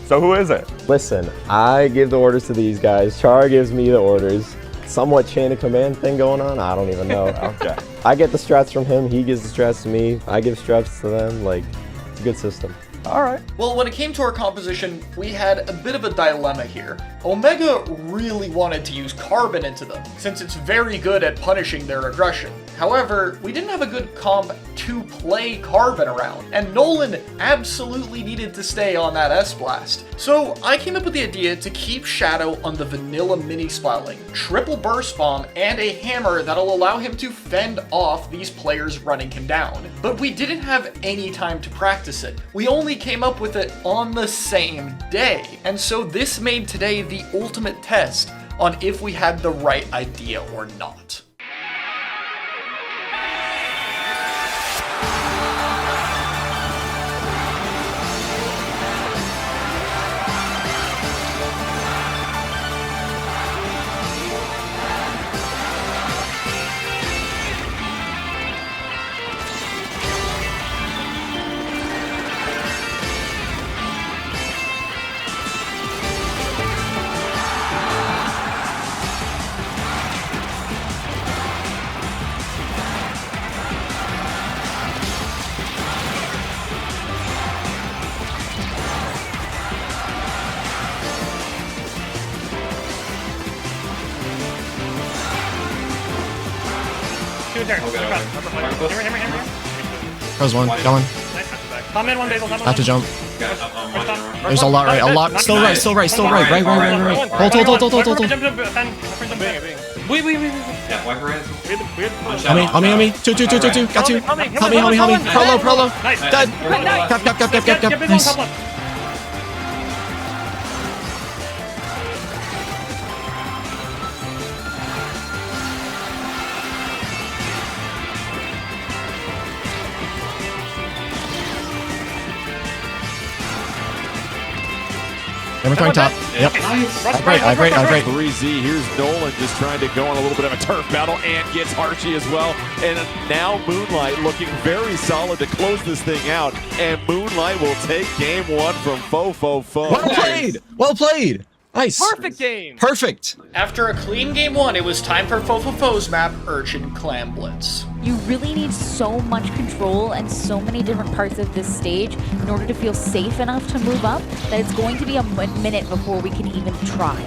So who is it? Listen, I give the orders to these guys. Chara gives me the orders. Somewhat chain of command thing going on. I don't even know. Okay. I get the strats from him. He gives the strats to me. I give strats to them. Like, it's a good system. All right. Well, when it came to our composition, we had a bit of a dilemma here. Omega really wanted to use Carbon into them, since it's very good at punishing their aggression. However, we didn't have a good comp to play Carbon around, and Nolan absolutely needed to stay on that S-Blast. So I came up with the idea to keep Shadow on the vanilla mini splatling, triple burst bomb, and a hammer that'll allow him to fend off these players running him down. But we didn't have any time to practice it. We only came up with it on the same day. And so this made today the ultimate test on if we had the right idea or not. There's one. Got one. Come in, one Basil. Have to jump. There's a lot right. A lot. Still right. Right. Hold. Wait. On me. Two. Got two. Help me. Prolo. Dead. Cap. Nice. Hammer throwing top. Yep. I great. 3Z. Here's Nolan just trying to go on a little bit of a turf battle and gets Archie as well. And now Moonlight looking very solid to close this thing out. And Moonlight will take game 1 from faux. Well played. Nice. Perfect game. Perfect. After a clean game 1, it was time for faux map Urchin Clam Blitz. You really need so much control and so many different parts of this stage in order to feel safe enough to move up that it's going to be a minute before we can even try.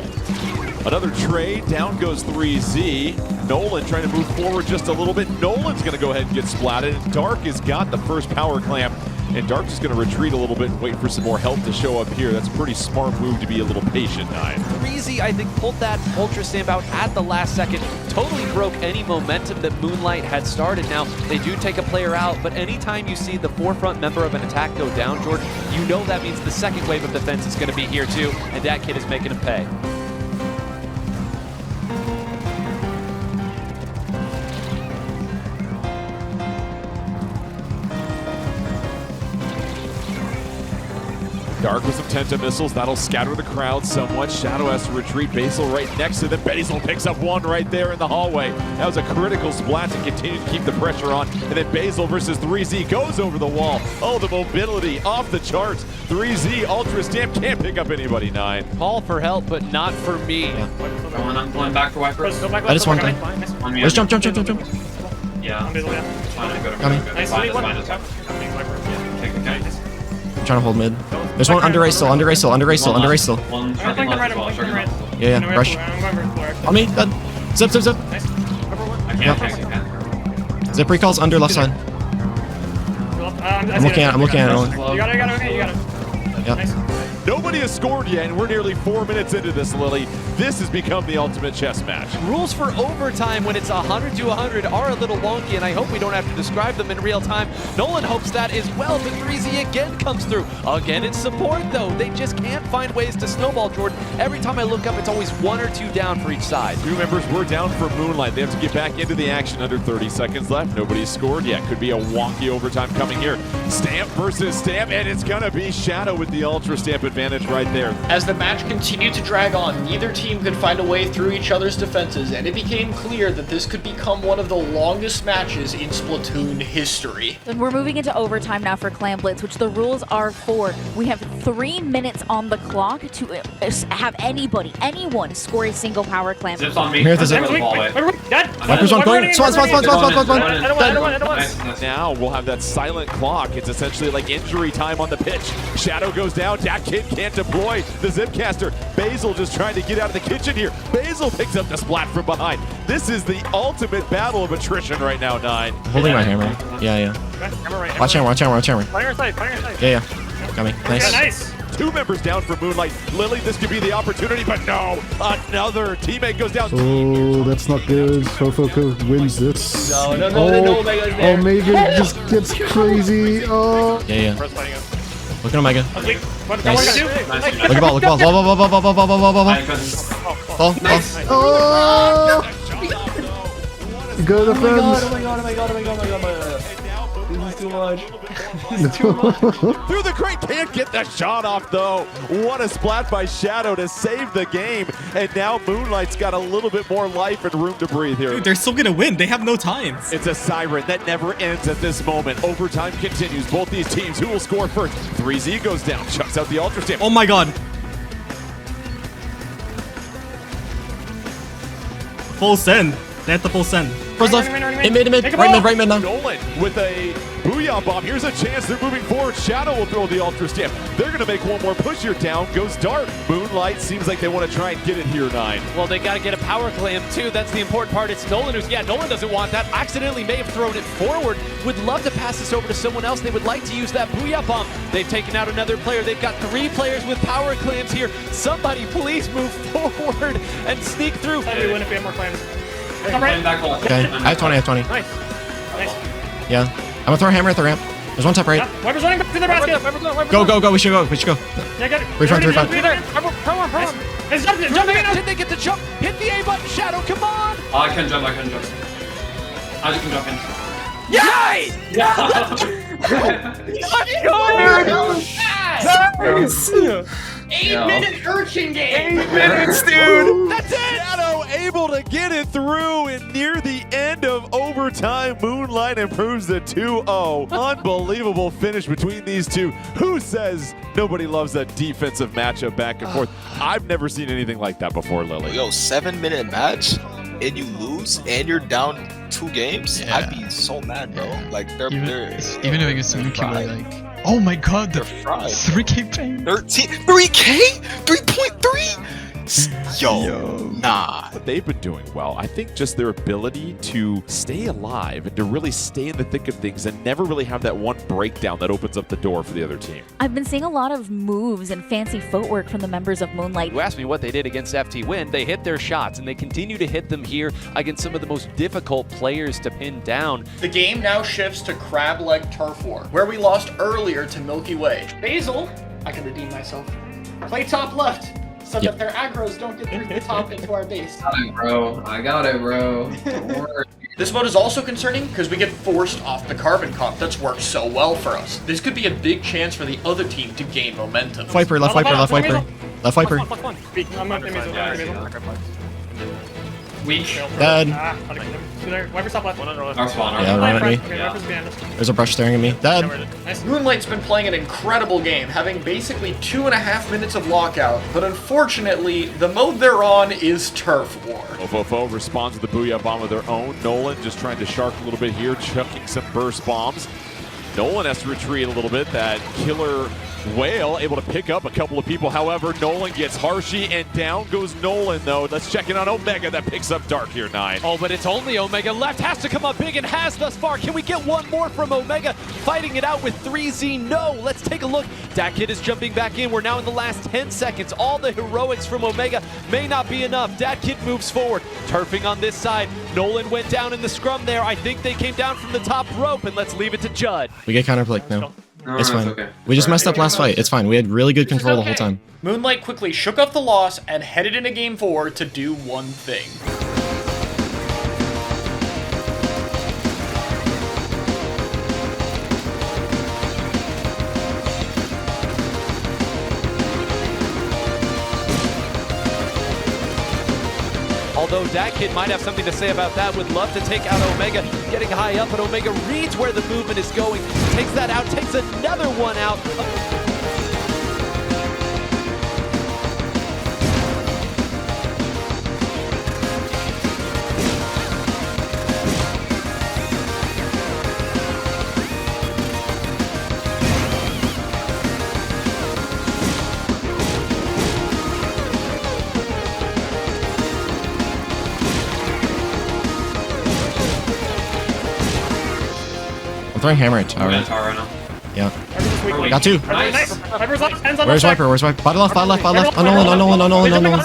Another trade, down goes 3Z. Nolan trying to move forward just a little bit. Nolan's gonna go ahead and get splatted. And Dark has got the first power clamp And Dark's just going to retreat a little bit and wait for some more help to show up here. That's a pretty smart move to be a little patient, Nine. Breezy, I think, pulled that Ultra Stamp out at the last second. Totally broke any momentum that Moonlight had started. Now, they do take a player out, but anytime you see the forefront member of an attack go down, Jordan, you know that means the second wave of defense is going to be here too, and that kid is making him pay. Dark with some Tenta missiles, that'll scatter the crowd somewhat. Shadow has to retreat, Basil right next to them. Basil picks up one right there in the hallway. That was a critical splat to continue to keep the pressure on. And then Basil versus 3Z goes over the wall. Oh, the mobility off the charts. 3Z Ultra Stamp can't pick up anybody, Nine. Call for help, but not for me. I'm going back for Wiper. I just one thing. Let's jump. Yeah. Nice. Fine. I'm trying to hold mid. There's one under ice still. One I'm right. Yeah, rush. On me, dead. Zip. I can't. Zip recalls under left side. I'm looking at it. You got it. Yeah. Nice. Nobody has scored yet, and we're nearly 4 minutes into this, Lily. This has become the ultimate chess match. Rules for overtime when it's 100 to 100 are a little wonky, and I hope we don't have to describe them in real time. Nolan hopes that as well, but 3Z again comes through. Again, it's support, though. They just can't find ways to snowball, Jordan. Every time I look up, it's always 1 or 2 down for each side. 2 members were down for Moonlight. They have to get back into the action under 30 seconds left. Nobody's scored yet. Could be a wonky overtime coming here. Stamp versus Stamp, and it's going to be Shadow with the Ultra Stamp advantage right there. As the match continued to drag on, neither team could find a way through each other's defenses, and it became clear that this could become one of the longest matches in Splatoon history. And we're moving into overtime now for Clan Blitz, which the rules are for. We have 3 minutes on the clock to have anyone score a single power clam. Zips on me. Here's the zip. Viper's on going. Swan. Now we'll have that silent clock. It's essentially like injury time on the pitch. Shadow goes down. That kid can't deploy the Zipcaster. Basil just trying to get out of the kitchen here. Basil picks up the splat from behind. This is the ultimate battle of attrition right now, Nine. Holding my hammer. Yeah. Watch hammer. Fire your side. Yeah. Got me. Nice. Yeah, nice. 2 members down for Moonlight. Lily, this could be the opportunity, but no. Another teammate goes down. Oh, that's not good. Fofoko wins this. No, Omega just gets crazy. Oh. Yeah. Look at Omega. Nice. Look at ball. Ball. Nice. Oh. Good defense. Oh my god. This is too much. Through the crate, can't get that shot off though. What a splat by Shadow to save the game. And now Moonlight's got a little bit more life and room to breathe here. Dude, they're still gonna win. They have no time. It's a siren that never ends at this moment. Overtime continues. Both these teams, who will score first? 3Z goes down, chucks out the Ultra Stamp. Oh my god. Full send. They have to full send. Pros left. In mid. Right mid now. Nolan with a booyah bomb. Here's a chance. They're moving forward. Shadow will throw the Ultra Stamp. They're going to make one more push here. Down goes Dark. Moonlight seems like they want to try and get it here, Nine. Well, they got to get a power clam too. That's the important part. It's Nolan who's, Nolan doesn't want that. Accidentally may have thrown it forward. Would love to pass this over to someone else. They would like to use that booyah bomb. They've taken out another player. They've got 3 players with power clams here. Somebody please move forward and sneak through. We win if we have more clams. I'm right. Okay, I have 20. Nice. Yeah. I'm gonna throw a hammer at the ramp. There's one top right. Wiper's running back to the basket. Go. We should go. Yeah, get it. Refront. Did they get the jump? Hit the A button, Shadow. Come on. I can jump. I can jump in. Yes! Nice! 8-minute urchin game. 8 minutes, dude. That's it. Shadow able to get it through, and near the end of overtime, Moonlight improves the 2-0. Unbelievable finish between these two. Who says nobody loves that defensive matchup back and forth? I've never seen anything like that before, Lily. Yo, 7-minute match, and you lose, and you're down 2 games? Yeah. I'd be so mad, bro. Like, they're even if it gets nuclear, like, oh my god, they're 3K paying. 3K? 3.3? Nah. But they've been doing well. I think just their ability to stay alive and to really stay in the thick of things and never really have that one breakdown that opens up the door for the other team. I've been seeing a lot of moves and fancy footwork from the members of Moonlight. You asked me what they did against FT Win. They hit their shots, and they continue to hit them here against some of the most difficult players to pin down. The game now shifts to Crab Leg Turf War, where we lost earlier to Milky Way. Basil, I can redeem myself. Play top left, so that their aggros don't get through the top into our base. Got it, bro. I got it, bro. Don't worry. This mode is also concerning because we get forced off the carbon comp that's worked so well for us. This could be a big chance for the other team to gain momentum. Viper, left Viper, left Viper. Left Viper. Weak. Dead. Viper stop left. Our spawn. Yeah, run at me. There's a brush staring at me. Dead. Moonlight's been playing an incredible game, having basically 2.5 minutes of lockout, but unfortunately, the mode they're on is Turf War. Ofofo responds with the Booyah bomb of their own. Nolan just trying to shark a little bit here, chucking some burst bombs. Nolan has to retreat a little bit. That killer whale able to pick up a couple of people. However, Nolan gets Harshy, and down goes Nolan, though. Let's check in on Omega that picks up Dark here, 9. Oh, but it's only Omega left. Has to come up big and has thus far. Can we get one more from Omega? Fighting it out with 3Z. No. Let's take a look. Dat Kid is jumping back in. We're now in the last 10 seconds. All the heroics from Omega may not be enough. Dat Kid moves forward. Turfing on this side. Nolan went down in the scrum there. I think they came down from the top rope, and let's leave it to Judd. We get counterplay now. No, It's fine. okay. We just messed up last fight. It's fine. We had really good control the whole time. Moonlight quickly shook off the loss and headed into Game 4 to do one thing. Although Dat Kid might have something to say about that, would love to take out Omega. Getting high up, but Omega reads where the movement is going. Takes that out, takes another one out. I'm throwing hammer at tower. Right now. Yeah. Got two. Nice. Viper's left. Hands on Where's left Viper? Where's Viper? Bottom left, bottom left, bottom left. On Nolan, on Nolan, on Nolan, on Nolan.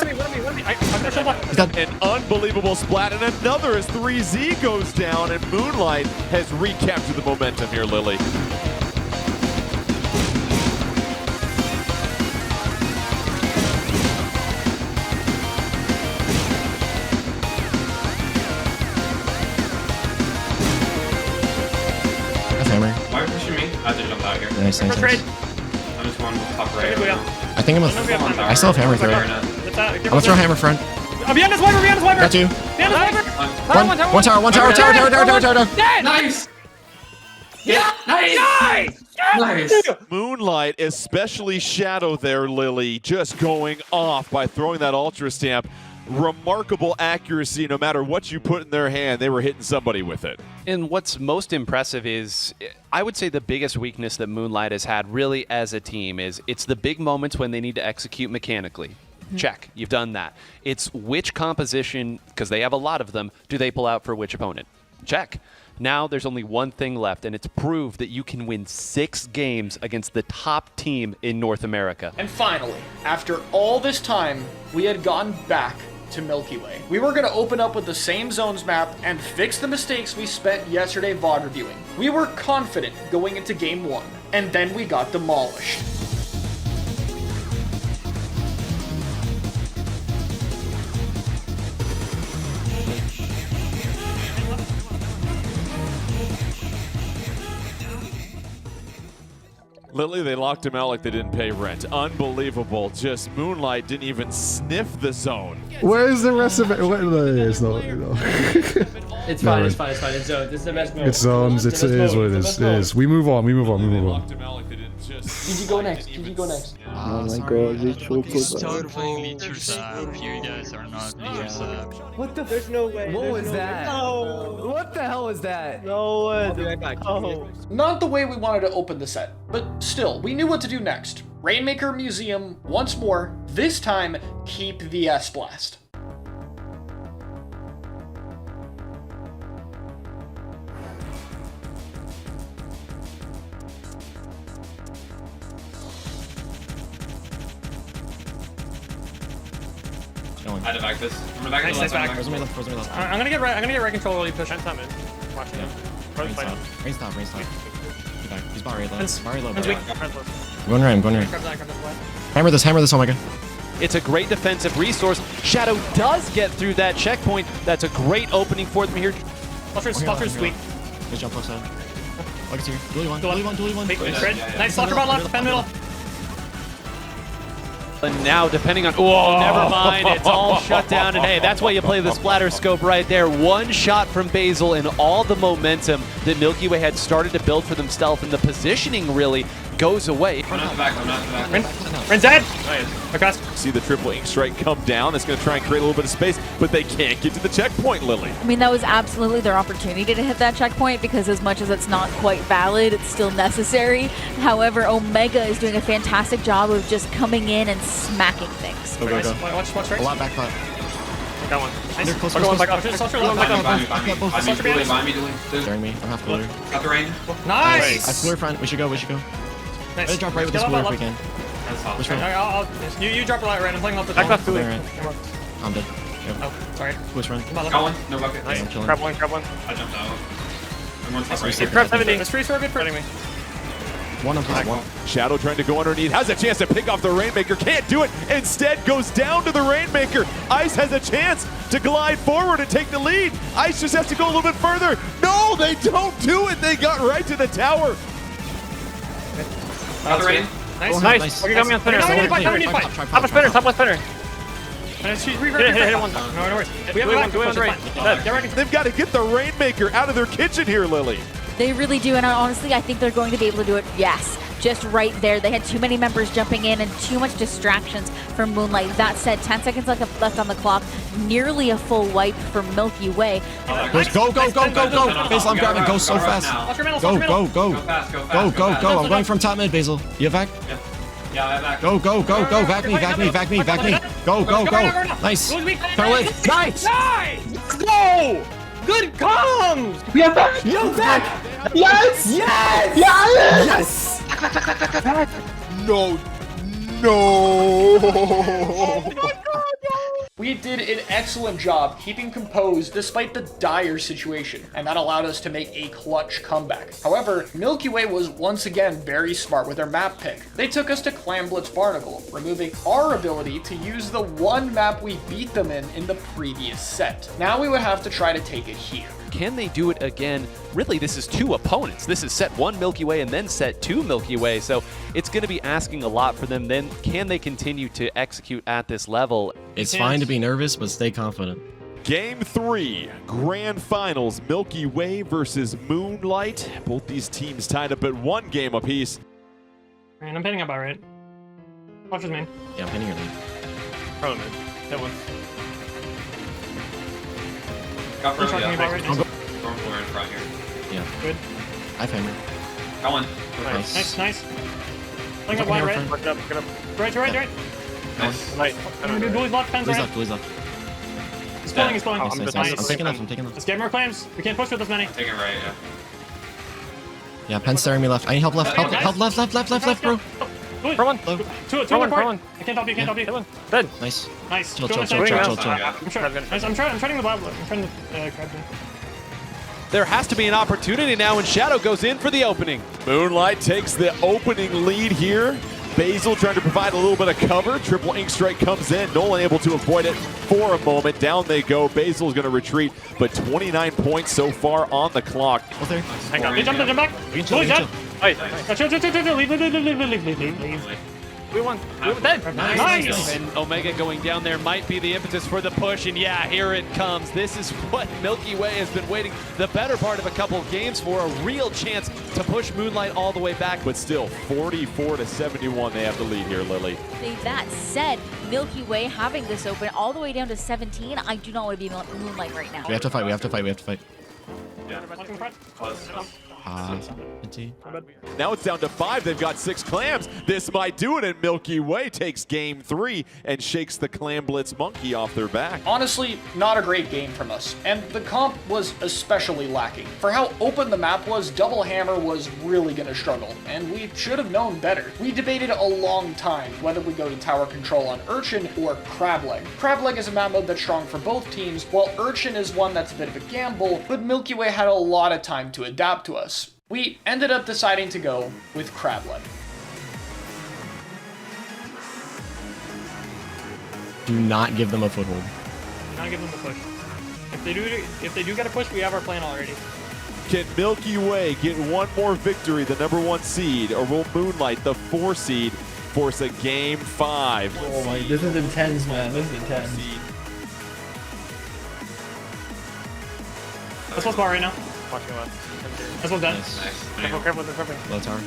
He's got an unbelievable splat, and another as 3Z goes down, and Moonlight has recaptured the momentum here, Lily. Hammer. Why are you pushing me? I have to jump out here. Nice, nice, nice. I'm just going top right. I think I'm a... I still have hammer throw. I'm gonna throw hammer front. Behind us, Viper, behind us, Viper! Got two. Behind us, Viper! One tower, tower. Dead! Nice! Yeah! Nice! Nice! Moonlight, especially Shadow there, Lily, just going off by throwing that Ultra Stamp. Remarkable accuracy. No matter what you put in their hand, they were hitting somebody with it. And what's most impressive is, I would say the biggest weakness that Moonlight has had really as a team is it's the big moments when they need to execute mechanically. Check, you've done that. It's which composition, because they have a lot of them, do they pull out for which opponent? Check. Now there's only one thing left, and it's prove that you can win 6 games against the top team in North America. And finally, after all this time, we had gone back to Milky Way. We were going to open up with the same zones map and fix the mistakes we spent yesterday VOD reviewing. We were confident going into Game 1, and then we got demolished. Lily, they locked him out like they didn't pay rent. Unbelievable. Just Moonlight didn't even sniff the zone. Where's the rest of it? It's not. It's fine, it's fine, it's fine. It's zone. This is the best move. It's zones. It is what it is. It is. We move on. We move on. We move on. GG go next. GG go next. Oh my god, it's so good. Start playing Leechers if you guys are not Leechers. What the? There's no way. What was that? No. What the hell was that? No way. Oh. Not the way we wanted to open the set, but still, we knew what to do next. Rainmaker Museum once more, this time keep the S-Blast. I had to back this. I'm gonna back this. Nice back. I'm gonna get right control while you push. Watch Yeah. Rain stop. Rain stop. Rain stop. Get back. He's bar low. Bar low. Going right. Going right. Hammer this. Oh my god. It's a great defensive resource. Shadow does get through that checkpoint. That's a great opening for them here. Stalker's weak. Let's jump outside. Like it's here. Dually one. Nice Stalker bot left. Defend middle. And now, depending on... Oh, never mind. It's all shut down. And hey, that's why you play the splatter scope right there. One shot from Basil and all the momentum that Milky Way had started to build for themselves, and the positioning really goes away. I'm not back. Rin's dead. Across. See the triple ink strike come down. It's going to try and create a little bit of space, but they can't get to the checkpoint, Lily. I mean, that was absolutely their opportunity to hit that checkpoint, because as much as it's not quite valid, it's still necessary. However, Omega is doing a fantastic job of just coming in and smacking things. Go. Watch right. A lot back pot. Got one. Nice. Close. Behind me, Dooley. During me. I'm half cooler. Got the rain. Nice. I cooler front. We should go. Nice. Let's drop right with this cooler if we can. Which one? You drop it right. I'm playing off the top. top. I'm dead. Yep. Oh, sorry. Which one? Got one. No bucket. Nice. Grab one. I jumped out. I'm on top right. Grab 70. Let's freeze for a bit for me. One on top. One. Shadow trying to go underneath. Has a chance to pick off the Rainmaker. Can't do it. Instead goes down to the Rainmaker. Ice has a chance to glide forward and take the lead. Ice just has to go a little bit further. No, they don't do it. They got right to the tower. Got the rain. Nice. Okay, got me on spinner. Top left spinner. Hit it one. No worries. We have one right. Get ready. They've got to get the Rainmaker out of their kitchen here, Lily. They really do, and honestly, I think they're going to be able to do it, yes. Just right there. They had too many members jumping in and too much distractions from Moonlight. That said, 10 seconds left on the clock. Nearly a full wipe for Milky Way. Go. Basil, I'm grabbing. Go so fast. Go. I'm going from top mid, Basil. You have vac? Yeah, I have vac. Go. Vac me. Go. Nice. Nice. Go! Good comms! We have back! Yo, back! Yes! No. We did an excellent job keeping composed despite the dire situation, and that allowed us to make a clutch comeback. However, Milky Way was once again very smart with their map pick. They took us to Clamblitz Barnacle, removing our ability to use the one map we beat them in the previous set. Now we would have to try to take it here. Can they do it again? Really, this is two opponents. This is set 1 Milky Way and then set 2 Milky Way, so it's going to be asking a lot for them. Then can they continue to execute at this level? It's fine to be nervous, but stay confident. Game 3, Grand Finals, Milky Way versus Moonlight. Both these teams tied up at 1 game apiece. Alright, I'm pinning up by right. Watch his main. Yeah, I'm pinning your lead. Probably mid. Hit one. Got He's talking about right now. Storm floor in front here. Yeah. Good. I have hammer. Got one. Nice. Playing up wide right. Get up. Right. Nice. Dooley's left, Penn's right. Dooley's left. He's pulling. Nice. I'm taking off. Let's get more claims. We can't push with this many. Take it right, yeah. Yeah, Penn's staring me left. I need help left. Help left, bro. For one. Two on point. I can't help you. Dead. Nice. Chill. I'm trying the Bible. I'm trying to grab him. There has to be an opportunity now, and Shadow goes in for the opening. Moonlight takes the opening lead here. Basil trying to provide a little bit of cover. Triple ink strike comes in. Nolan able to avoid it for a moment. Down they go. Basil's going to retreat, but 29 points so far on the clock. Hang on. Jump back. Leave. We won. Nice. And Omega going down there might be the impetus for the push, and yeah, here it comes. This is what Milky Way has been waiting the better part of a couple of games for, a real chance to push Moonlight all the way back. But still, 44-71, they have the lead here, Lily. That said, Milky Way having this open all the way down to 17, I do not want to be Moonlight right now. We have to fight. Now it's down to 5. They've got 6 clams. This might do it, and Milky Way takes game 3 and shakes the Clam Blitz monkey off their back. Honestly, not a great game from us, and the comp was especially lacking. For how open the map was, Double Hammer was really gonna struggle, and we should have known better. We debated a long time whether we go to tower control on Urchin or Crableg. Crableg is a map mode that's strong for both teams, while Urchin is one that's a bit of a gamble, but Milky Way had a lot of time to adapt to us. We ended up deciding to go with Crableg. Do not give them a foothold. Do not give them a push. If they do get a push, we have our plan already. Can Milky Way get one more victory, the #1 seed, or will Moonlight, the 4 seed, force a game 5? Oh my, this is intense, man. This is intense. That's what's bar right now. Watching left. That's what's done. Nice. Careful. Low tower.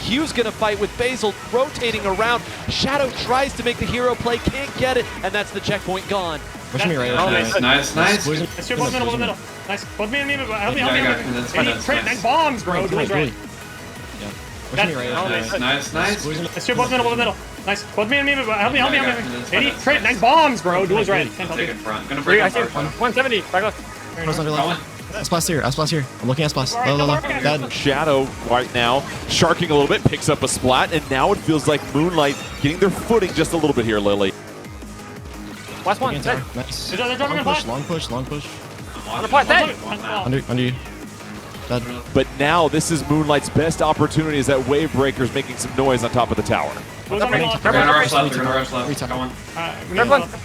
Q's gonna fight with Basil rotating around. Shadow tries to make the hero play, can't get it, and that's the checkpoint gone. Push me right. Nice. Let's do both middle. Nice. Both me and me, help me. Nice bombs, bro. Do it right. Yeah. Push me right. Nice. Let's do both middle. Nice. Both me and me, help me. 80, nice bombs, bro. Do it right. Take it front. Gonna break out 170. Back left. Splash here. I'm looking at Splash. Low. Dead. Shadow right now, sharking a little bit, picks up a splat, and now it feels like Moonlight getting their footing just a little bit here, Lily. Last one. Nice. Long push. On the plot, dead. Under you. Dead. But now this is Moonlight's best opportunity as that Wave Breaker's making some noise on top of the tower.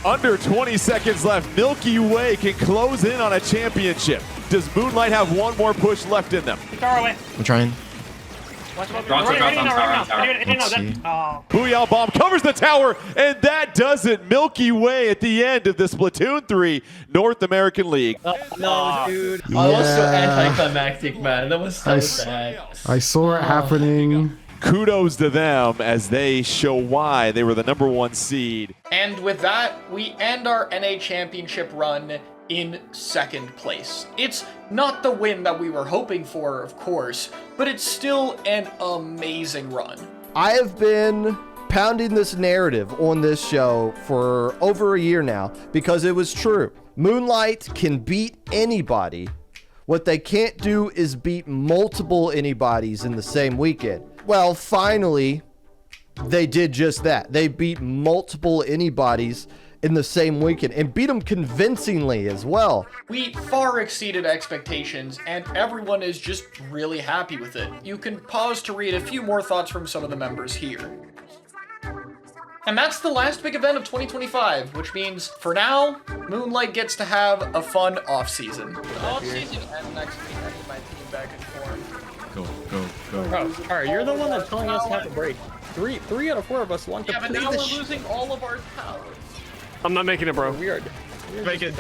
Under 20 seconds left. Milky Way can close in on a championship. Does Moonlight have one more push left in them? I'm trying. Booyah Bomb covers the tower, and that does it. Milky Way at the end of the Splatoon 3 North American League. No, dude. I was so anticlimactic, man. That was so sad. I saw it happening. Kudos to them as they show why they were the #1 seed. And with that, we end our NA Championship run in 2nd place. It's not the win that we were hoping for, of course, but it's still an amazing run. I have been pounding this narrative on this show for over a year now because it was true. Moonlight can beat anybody. What they can't do is beat multiple anybodies in the same weekend. Well, finally, they did just that. They beat multiple anybodies in the same weekend and beat them convincingly as well. We far exceeded expectations, and everyone is just really happy with it. You can pause to read a few more thoughts from some of the members here. And that's the last big event of 2025, which means, for now, Moonlight gets to have a fun off-season. Off-season and next week, I need my team back in form. Go. Bro, Chara, you're the one that's telling us to have a break. Three out of 4 of us want to play but now the we're losing all of our towers. I'm not making it, bro. Weird. Make it.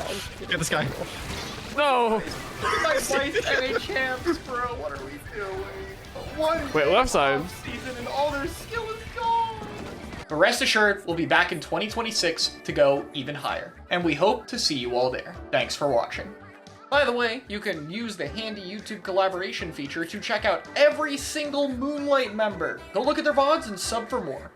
Get this guy. No. My wife NA champs, bro. What are we doing? Wait, left side. Season and all their skill is gone. But rest assured, we'll be back in 2026 to go even higher. And we hope to see you all there. Thanks for watching. By the way, you can use the handy YouTube collaboration feature to check out every single Moonlight member. Go look at their VODs and sub for more.